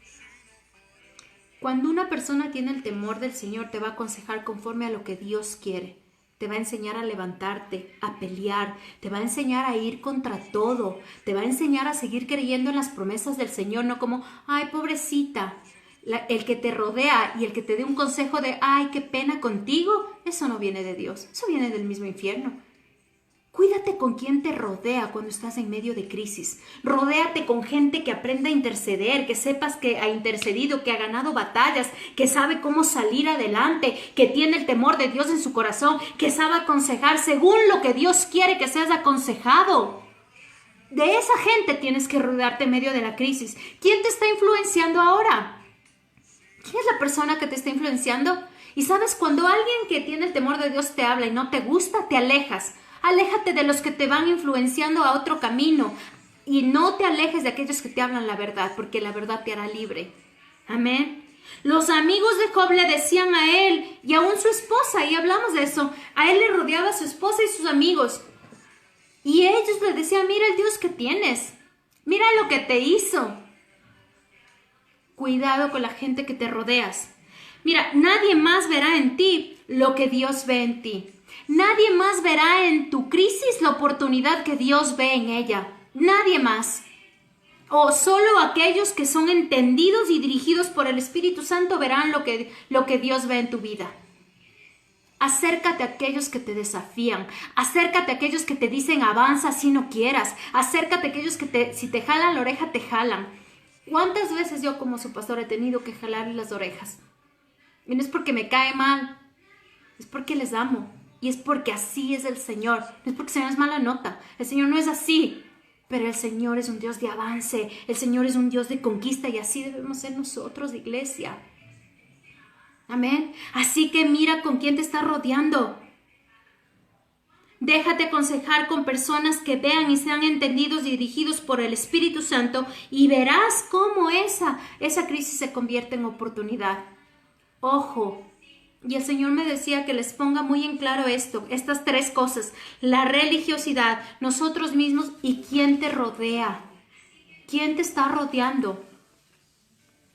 Cuando una persona tiene el temor del Señor, te va a aconsejar conforme a lo que Dios quiere. Te va a enseñar a levantarte, a pelear, te va a enseñar a ir contra todo, te va a enseñar a seguir creyendo en las promesas del Señor, no como, ay, pobrecita. El que te rodea y el que te dé un consejo de, ay, qué pena contigo, eso no viene de Dios, eso viene del mismo infierno. Cuídate con quien te rodea cuando estás en medio de crisis. Rodéate con gente que aprenda a interceder, que sepas que ha intercedido, que ha ganado batallas, que sabe cómo salir adelante, que tiene el temor de Dios en su corazón, que sabe aconsejar según lo que Dios quiere que seas aconsejado. De esa gente tienes que rodearte en medio de la crisis. ¿Quién te está influenciando ahora? ¿Quién es la persona que te está influenciando? Y sabes, cuando alguien que tiene el temor de Dios te habla y no te gusta, te alejas. Aléjate de los que te van influenciando a otro camino y no te alejes de aquellos que te hablan la verdad, porque la verdad te hará libre. Amén. Los amigos de Job le decían a él y aún su esposa, y hablamos de eso, a él le rodeaba su esposa y sus amigos. Y ellos le decían, mira el Dios que tienes, mira lo que te hizo. Cuidado con la gente que te rodeas. Mira, nadie más verá en ti lo que Dios ve en ti. Nadie más verá en tu crisis la oportunidad que Dios ve en ella. Nadie más. O solo aquellos que son entendidos y dirigidos por el Espíritu Santo verán lo que Dios ve en tu vida. Acércate a aquellos que te desafían. Acércate a aquellos que te dicen avanza si no quieras. Acércate a aquellos que si te jalan la oreja, te jalan. ¿Cuántas veces yo como su pastor he tenido que jalarle las orejas? Y no es porque me cae mal, es porque les amo. Y es porque así es el Señor. No es porque el Señor es mala nota. El Señor no es así. Pero el Señor es un Dios de avance. El Señor es un Dios de conquista. Y así debemos ser nosotros, iglesia. Amén. Así que mira con quién te está rodeando. Déjate aconsejar con personas que vean y sean entendidos y dirigidos por el Espíritu Santo. Y verás cómo esa crisis se convierte en oportunidad. Ojo. Y el Señor me decía que les ponga muy en claro estas tres cosas. La religiosidad, nosotros mismos y quién te rodea. ¿Quién te está rodeando?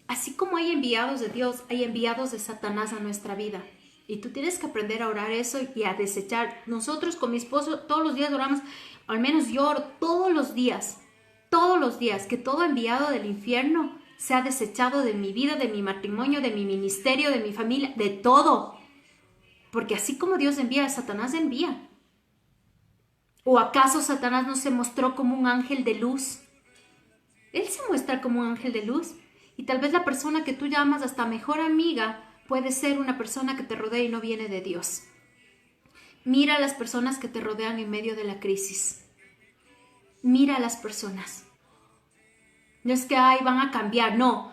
Así como hay enviados de Dios, hay enviados de Satanás a nuestra vida. Y tú tienes que aprender a orar eso y a desechar. Nosotros con mi esposo todos los días oramos, al menos yo oro todos los días, que todo enviado del infierno se ha desechado de mi vida, de mi matrimonio, de mi ministerio, de mi familia, de todo. Porque así como Dios envía, Satanás envía. ¿O acaso Satanás no se mostró como un ángel de luz? Él se muestra como un ángel de luz. Y tal vez la persona que tú llamas hasta mejor amiga puede ser una persona que te rodea y no viene de Dios. Mira a las personas que te rodean en medio de la crisis. mira a las personas. No es que van a cambiar, no.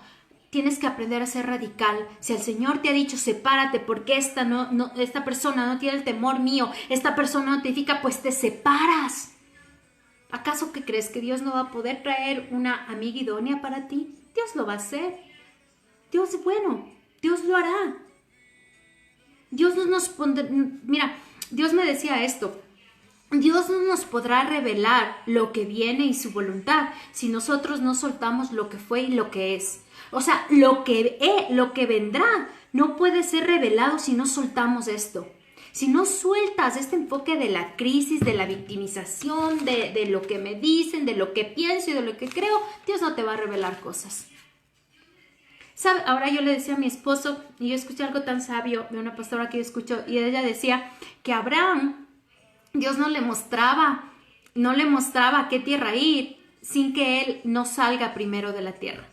Tienes que aprender a ser radical. Si el Señor te ha dicho sepárate porque esta persona no tiene el temor mío, esta persona no te edifica, pues te separas. ¿Acaso que crees que Dios no va a poder traer una amiga idónea para ti? Dios lo va a hacer. Dios es bueno, Dios lo hará. Dios no nos pondrá, mira, Dios me decía esto. Dios no nos podrá revelar lo que viene y su voluntad si nosotros no soltamos lo que fue y lo que es. O sea, lo que vendrá no puede ser revelado si no soltamos esto. Si no sueltas este enfoque de la crisis, de la victimización, de lo que me dicen, de lo que pienso y de lo que creo, Dios no te va a revelar cosas. ¿Sabe? Ahora yo le decía a mi esposo, y yo escuché algo tan sabio de una pastora que yo escucho, y ella decía que a Abraham, Dios no le mostraba a qué tierra ir sin que él no salga primero de la tierra.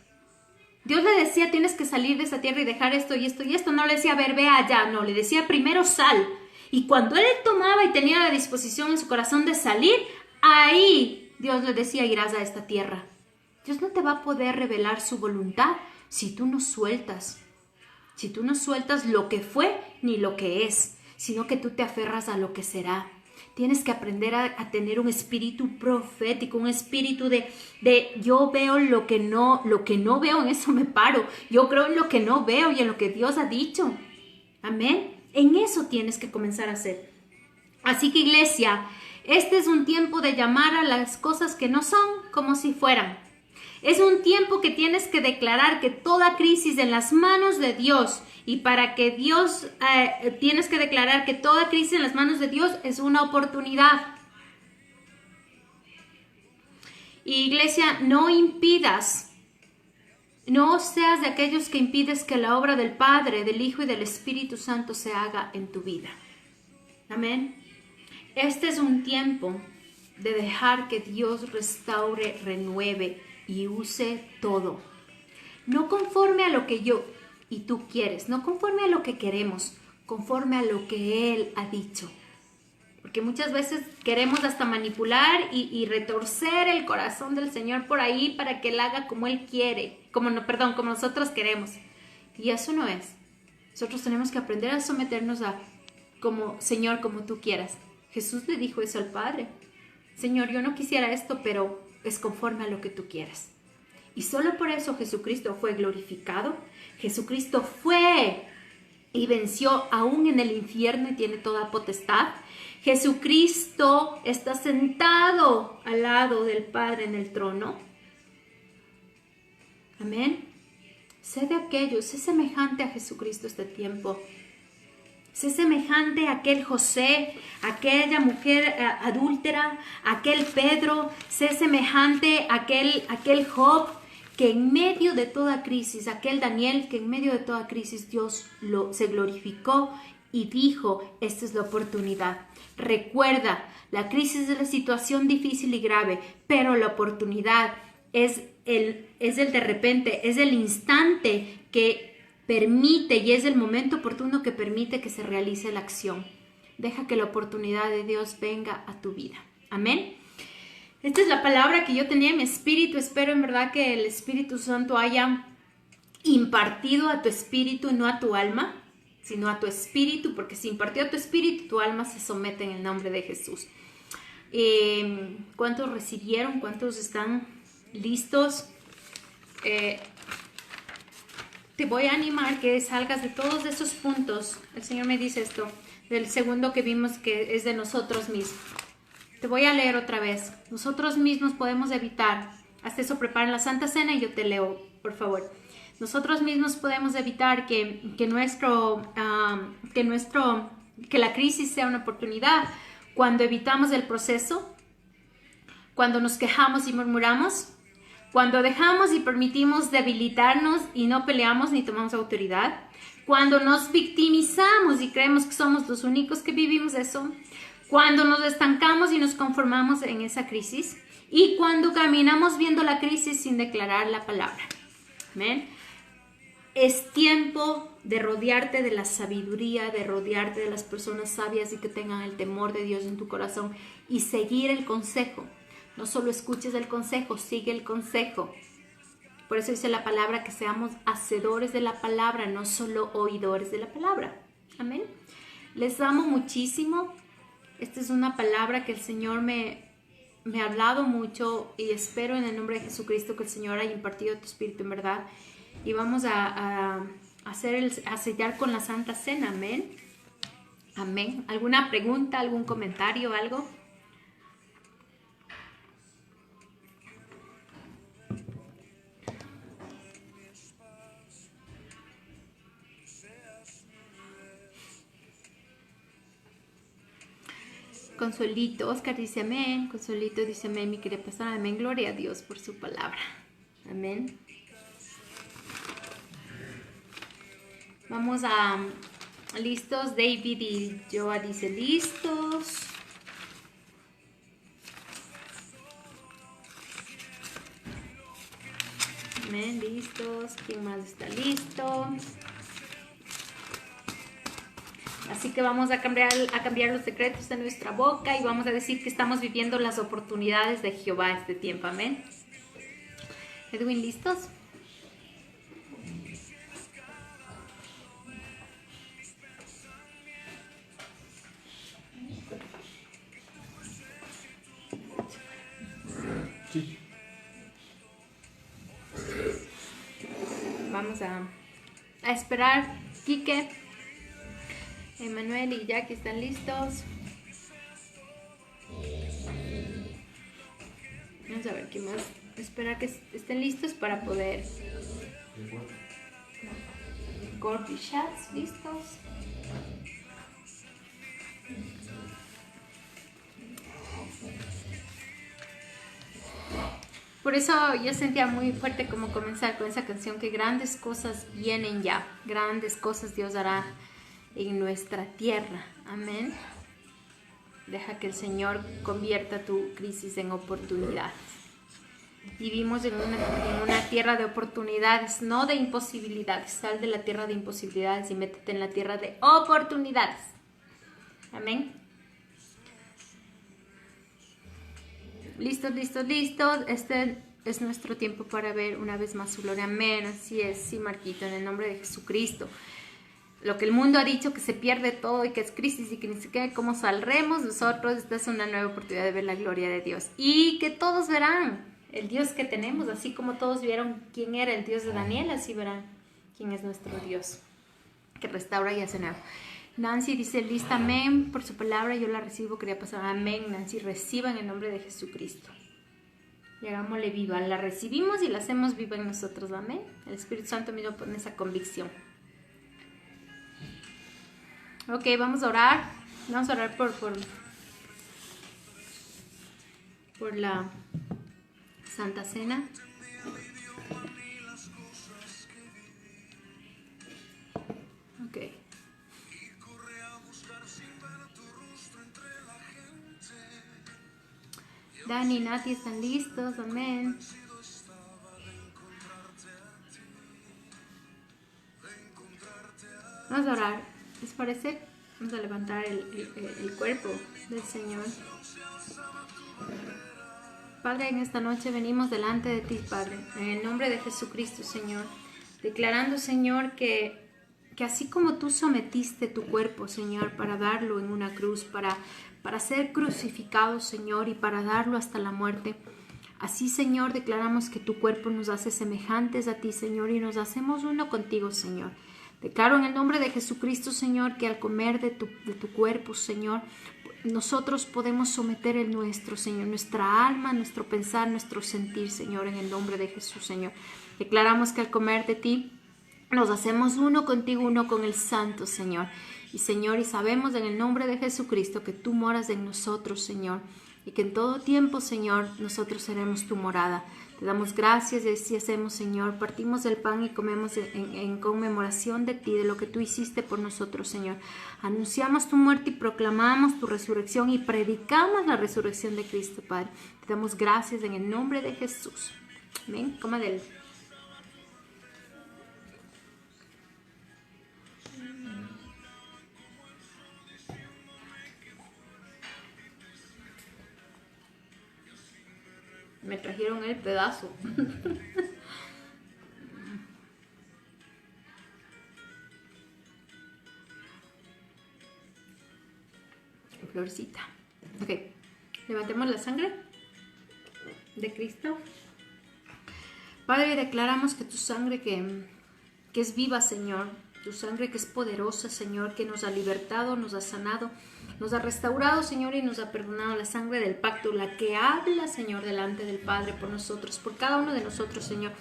Dios le decía, tienes que salir de esa tierra y dejar esto y esto y esto. No le decía, a ver, ve allá. No, le decía, primero sal. Y cuando él tomaba y tenía la disposición en su corazón de salir, ahí Dios le decía, irás a esta tierra. Dios no te va a poder revelar su voluntad si tú no sueltas. Si tú no sueltas lo que fue ni lo que es, sino que tú te aferras a lo que será. Tienes que aprender a tener un espíritu profético, un espíritu de yo veo lo que no veo, en eso me paro. Yo creo en lo que no veo y en lo que Dios ha dicho. Amén. En eso tienes que comenzar a hacer. Así que, iglesia, este es un tiempo de llamar a las cosas que no son como si fueran. Es un tiempo que tienes que declarar que toda crisis en las manos de Dios, y para que Dios, tienes que declarar que toda crisis en las manos de Dios es una oportunidad. Iglesia, no impidas, no seas de aquellos que impides que la obra del Padre, del Hijo y del Espíritu Santo se haga en tu vida. Amén. Este es un tiempo de dejar que Dios restaure, renueve y use todo. No conforme a lo que yo y tú quieres, no conforme a lo que queremos, conforme a lo que Él ha dicho. Porque muchas veces queremos hasta manipular y retorcer el corazón del Señor por ahí para que Él haga como Él quiere, como nosotros queremos. Y eso no es. Nosotros tenemos que aprender a someternos a como Señor, como tú quieras. Jesús le dijo eso al Padre. Señor, yo no quisiera esto, pero es conforme a lo que tú quieras. Y solo por eso Jesucristo fue glorificado. Jesucristo fue y venció aún en el infierno y tiene toda potestad. Jesucristo está sentado al lado del Padre en el trono. Amén. Sé de aquellos, sé semejante a Jesucristo este tiempo. Sé semejante a aquel José, a aquella mujer adúltera, a aquel Pedro. Sé semejante a aquel Job, que en medio de toda crisis, aquel Daniel, que en medio de toda crisis Dios se glorificó y dijo, esta es la oportunidad. Recuerda, la crisis es la situación difícil y grave, pero la oportunidad es el de repente, es el instante que permite y es el momento oportuno que permite que se realice la acción. Deja que la oportunidad de Dios venga a tu vida. Amén. Esta es la palabra que yo tenía en mi espíritu. Espero en verdad que el Espíritu Santo haya impartido a tu espíritu y no a tu alma, sino a tu espíritu, porque si impartió a tu espíritu, tu alma se somete en el nombre de Jesús. ¿Cuántos recibieron? ¿Cuántos están listos? Te voy a animar que salgas de todos esos puntos. El Señor me dice esto, del segundo que vimos que es de nosotros mismos. Te voy a leer otra vez. Nosotros mismos podemos evitar, hasta eso preparen la Santa Cena y yo te leo, por favor. Nosotros mismos podemos evitar que la crisis sea una oportunidad cuando evitamos el proceso, cuando nos quejamos y murmuramos, cuando dejamos y permitimos debilitarnos y no peleamos ni tomamos autoridad, cuando nos victimizamos y creemos que somos los únicos que vivimos eso, cuando nos estancamos y nos conformamos en esa crisis y cuando caminamos viendo la crisis sin declarar la palabra. Amén. Es tiempo de rodearte de la sabiduría, de rodearte de las personas sabias y que tengan el temor de Dios en tu corazón y seguir el consejo. No solo escuches el consejo, sigue el consejo. Por eso dice la palabra que seamos hacedores de la palabra, no solo oidores de la palabra. Amén. Les amo muchísimo. Esta es una palabra que el Señor me ha hablado mucho y espero en el nombre de Jesucristo que el Señor haya impartido tu espíritu en verdad. Y vamos a sellar con la Santa Cena. Amén. Amén. ¿Alguna pregunta, algún comentario, algo? Consuelito, Oscar dice amén. Consuelito dice amén, mi querida pastora. Amén. Gloria a Dios por su palabra. Amén. Vamos a... ¿Listos? David y Joa dice listos. Amén, listos. ¿Quién más está listo? Así que vamos a cambiar los secretos de nuestra boca y vamos a decir que estamos viviendo las oportunidades de Jehová este tiempo. Amén. Edwin, ¿listos? Sí. Vamos a esperar. Quique, Emanuel y Jackie están listos. Vamos a ver qué más. Esperar que estén listos para poder. Corby Chats, listos. Por eso yo sentía muy fuerte como comenzar con esa canción, que grandes cosas vienen ya, grandes cosas Dios hará en nuestra tierra. Amén. Deja que el Señor convierta tu crisis en oportunidades. Vivimos en una tierra de oportunidades, no de imposibilidades. Sal de la tierra de imposibilidades y métete en la tierra de oportunidades. Amén. Listos, listos, listos. Este es nuestro tiempo para ver una vez más su gloria. Amén. Así es, sí, Marquito, en el nombre de Jesucristo. Lo que el mundo ha dicho, que se pierde todo y que es crisis y que ni siquiera cómo saldremos nosotros, esta es una nueva oportunidad de ver la gloria de Dios. Y que todos verán el Dios que tenemos, así como todos vieron quién era el Dios de Daniel, así verán quién es nuestro Dios, que restaura y hace nuevo. Nancy dice, lista, amén, por su palabra yo la recibo, quería pasar, amén, Nancy, reciba en el nombre de Jesucristo. Y hagámosle viva, la recibimos y la hacemos viva en nosotros, amén. El Espíritu Santo mismo pone esa convicción. Ok, vamos a orar por la Santa Cena. Ok. Dani y Nati están listos, amén. Vamos a orar, ¿les parece? Vamos a levantar el cuerpo del Señor. Padre, en esta noche venimos delante de ti, Padre, en el nombre de Jesucristo, Señor, declarando, Señor, que así como tú sometiste tu cuerpo, Señor, para darlo en una cruz, para ser crucificado, Señor, y para darlo hasta la muerte, así, Señor, declaramos que tu cuerpo nos hace semejantes a ti, Señor, y nos hacemos uno contigo, Señor. Declaro en el nombre de Jesucristo, Señor, que al comer de tu cuerpo, Señor, nosotros podemos someter el nuestro, Señor, nuestra alma, nuestro pensar, nuestro sentir, Señor, en el nombre de Jesús, Señor. Declaramos que al comer de ti, nos hacemos uno contigo, uno con el Santo, Señor. Y, Señor, y sabemos en el nombre de Jesucristo que tú moras en nosotros, Señor, y que en todo tiempo, Señor, nosotros seremos tu morada. Te damos gracias y así hacemos, Señor. Partimos el pan y comemos en conmemoración de ti, de lo que tú hiciste por nosotros, Señor. Anunciamos tu muerte y proclamamos tu resurrección y predicamos la resurrección de Cristo, Padre. Te damos gracias en el nombre de Jesús. Amén. Coma de él. Me trajeron el pedazo. Florcita. Ok, levantemos la sangre de Cristo. Padre, declaramos que tu sangre que es viva, Señor, tu sangre que es poderosa, Señor, que nos ha libertado, nos ha sanado, nos ha restaurado, Señor, y nos ha perdonado, la sangre del pacto, la que habla, Señor, delante del Padre por nosotros, por cada uno de nosotros, Señor.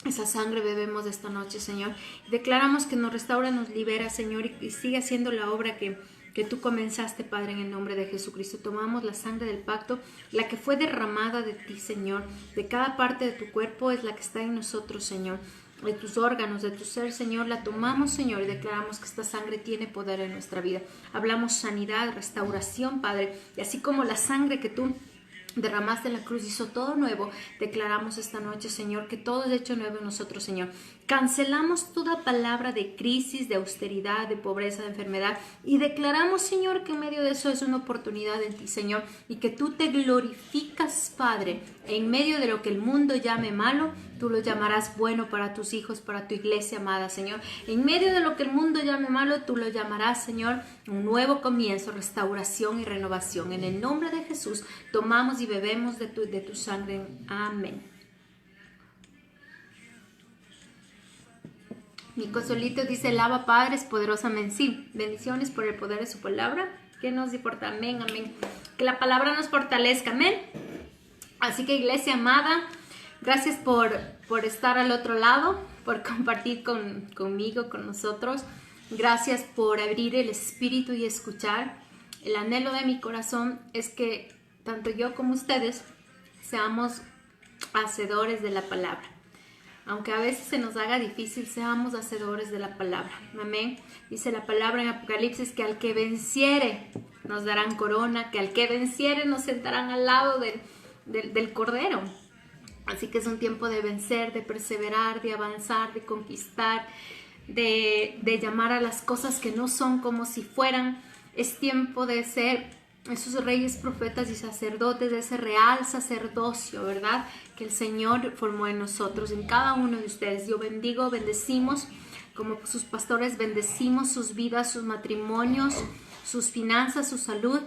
Esa sangre bebemos esta noche, Señor. Declaramos que nos restaura, nos libera, Señor, y sigue haciendo la obra que tú comenzaste, Padre, en el nombre de Jesucristo. Tomamos la sangre del pacto, la que fue derramada de ti, Señor, de cada parte de tu cuerpo, es la que está en nosotros, Señor, de tus órganos, de tu ser, Señor, la tomamos, Señor, y declaramos que esta sangre tiene poder en nuestra vida. Hablamos sanidad, restauración, Padre, y así como la sangre que tú derramaste en la cruz hizo todo nuevo, declaramos esta noche, Señor, que todo es hecho nuevo en nosotros, Señor. Cancelamos toda palabra de crisis, de austeridad, de pobreza, de enfermedad, y declaramos, Señor, que en medio de eso es una oportunidad en ti, Señor, y que tú te glorificas, Padre, en medio de lo que el mundo llame malo, tú lo llamarás bueno para tus hijos, para tu iglesia amada, Señor. En medio de lo que el mundo llame malo, tú lo llamarás, Señor, un nuevo comienzo, restauración y renovación. En el nombre de Jesús, tomamos y bebemos de tu sangre. Amén. Mi consolito dice, lava Padres poderosamente. Sí, bendiciones por el poder de su palabra. Que nos importa, amén, amén. Que la palabra nos fortalezca, amén. Así que, iglesia amada, gracias por estar al otro lado, por compartir conmigo, con nosotros. Gracias por abrir el espíritu y escuchar. El anhelo de mi corazón es que tanto yo como ustedes seamos hacedores de la palabra. Aunque a veces se nos haga difícil, seamos hacedores de la palabra. Amén. Dice la palabra en Apocalipsis que al que venciere nos darán corona, que al que venciere nos sentarán al lado del Cordero. Así que es un tiempo de vencer, de perseverar, de avanzar, de conquistar, de llamar a las cosas que no son como si fueran. Es tiempo de ser esos reyes, profetas y sacerdotes, de ese real sacerdocio, ¿verdad? Que el Señor formó en nosotros, en cada uno de ustedes. Yo bendigo, bendecimos, como sus pastores, bendecimos sus vidas, sus matrimonios, sus finanzas, su salud.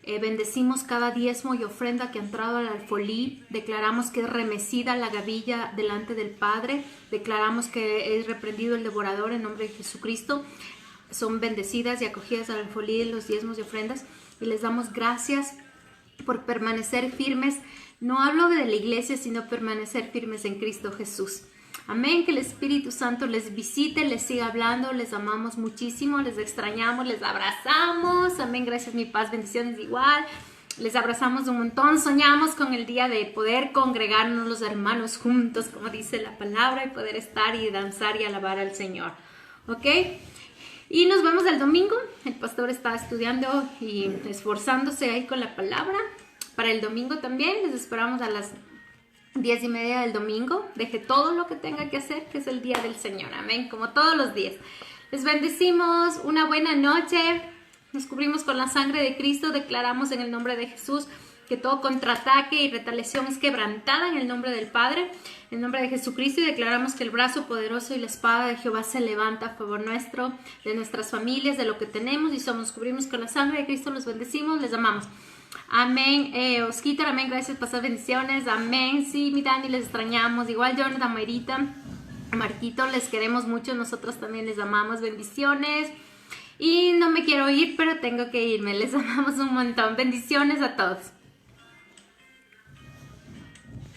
Bendecimos cada diezmo y ofrenda que ha entrado al alfolí. Declaramos que es remecida la gavilla delante del Padre. Declaramos que es reprendido el devorador en nombre de Jesucristo. Son bendecidas y acogidas al alfolí los diezmos y ofrendas. Y les damos gracias por permanecer firmes. No hablo de la iglesia, sino permanecer firmes en Cristo Jesús. Amén, que el Espíritu Santo les visite, les siga hablando, les amamos muchísimo, les extrañamos, les abrazamos. Amén, gracias mi paz, bendiciones igual. Les abrazamos un montón, soñamos con el día de poder congregarnos los hermanos juntos, como dice la palabra, y poder estar y danzar y alabar al Señor. ¿Ok? Y nos vemos el domingo. El pastor está estudiando y esforzándose ahí con la palabra. Para el domingo también les esperamos a las 10:30 del domingo. Deje todo lo que tenga que hacer, que es el día del Señor. Amén, como todos los días. Les bendecimos, una buena noche. Nos cubrimos con la sangre de Cristo. Declaramos en el nombre de Jesús que todo contraataque y retaliación es quebrantada en el nombre del Padre, en el nombre de Jesucristo, y declaramos que el brazo poderoso y la espada de Jehová se levanta a favor nuestro, de nuestras familias, de lo que tenemos y somos. Nos cubrimos con la sangre de Cristo, los bendecimos, les amamos. Amén. Osquita, amén, gracias, pasar bendiciones. Amén. Sí, mi Dani, les extrañamos. Igual Jonathan, Mayrita, Marquito, les queremos mucho. Nosotros también les amamos. Bendiciones. Y no me quiero ir, pero tengo que irme. Les amamos un montón. Bendiciones a todos.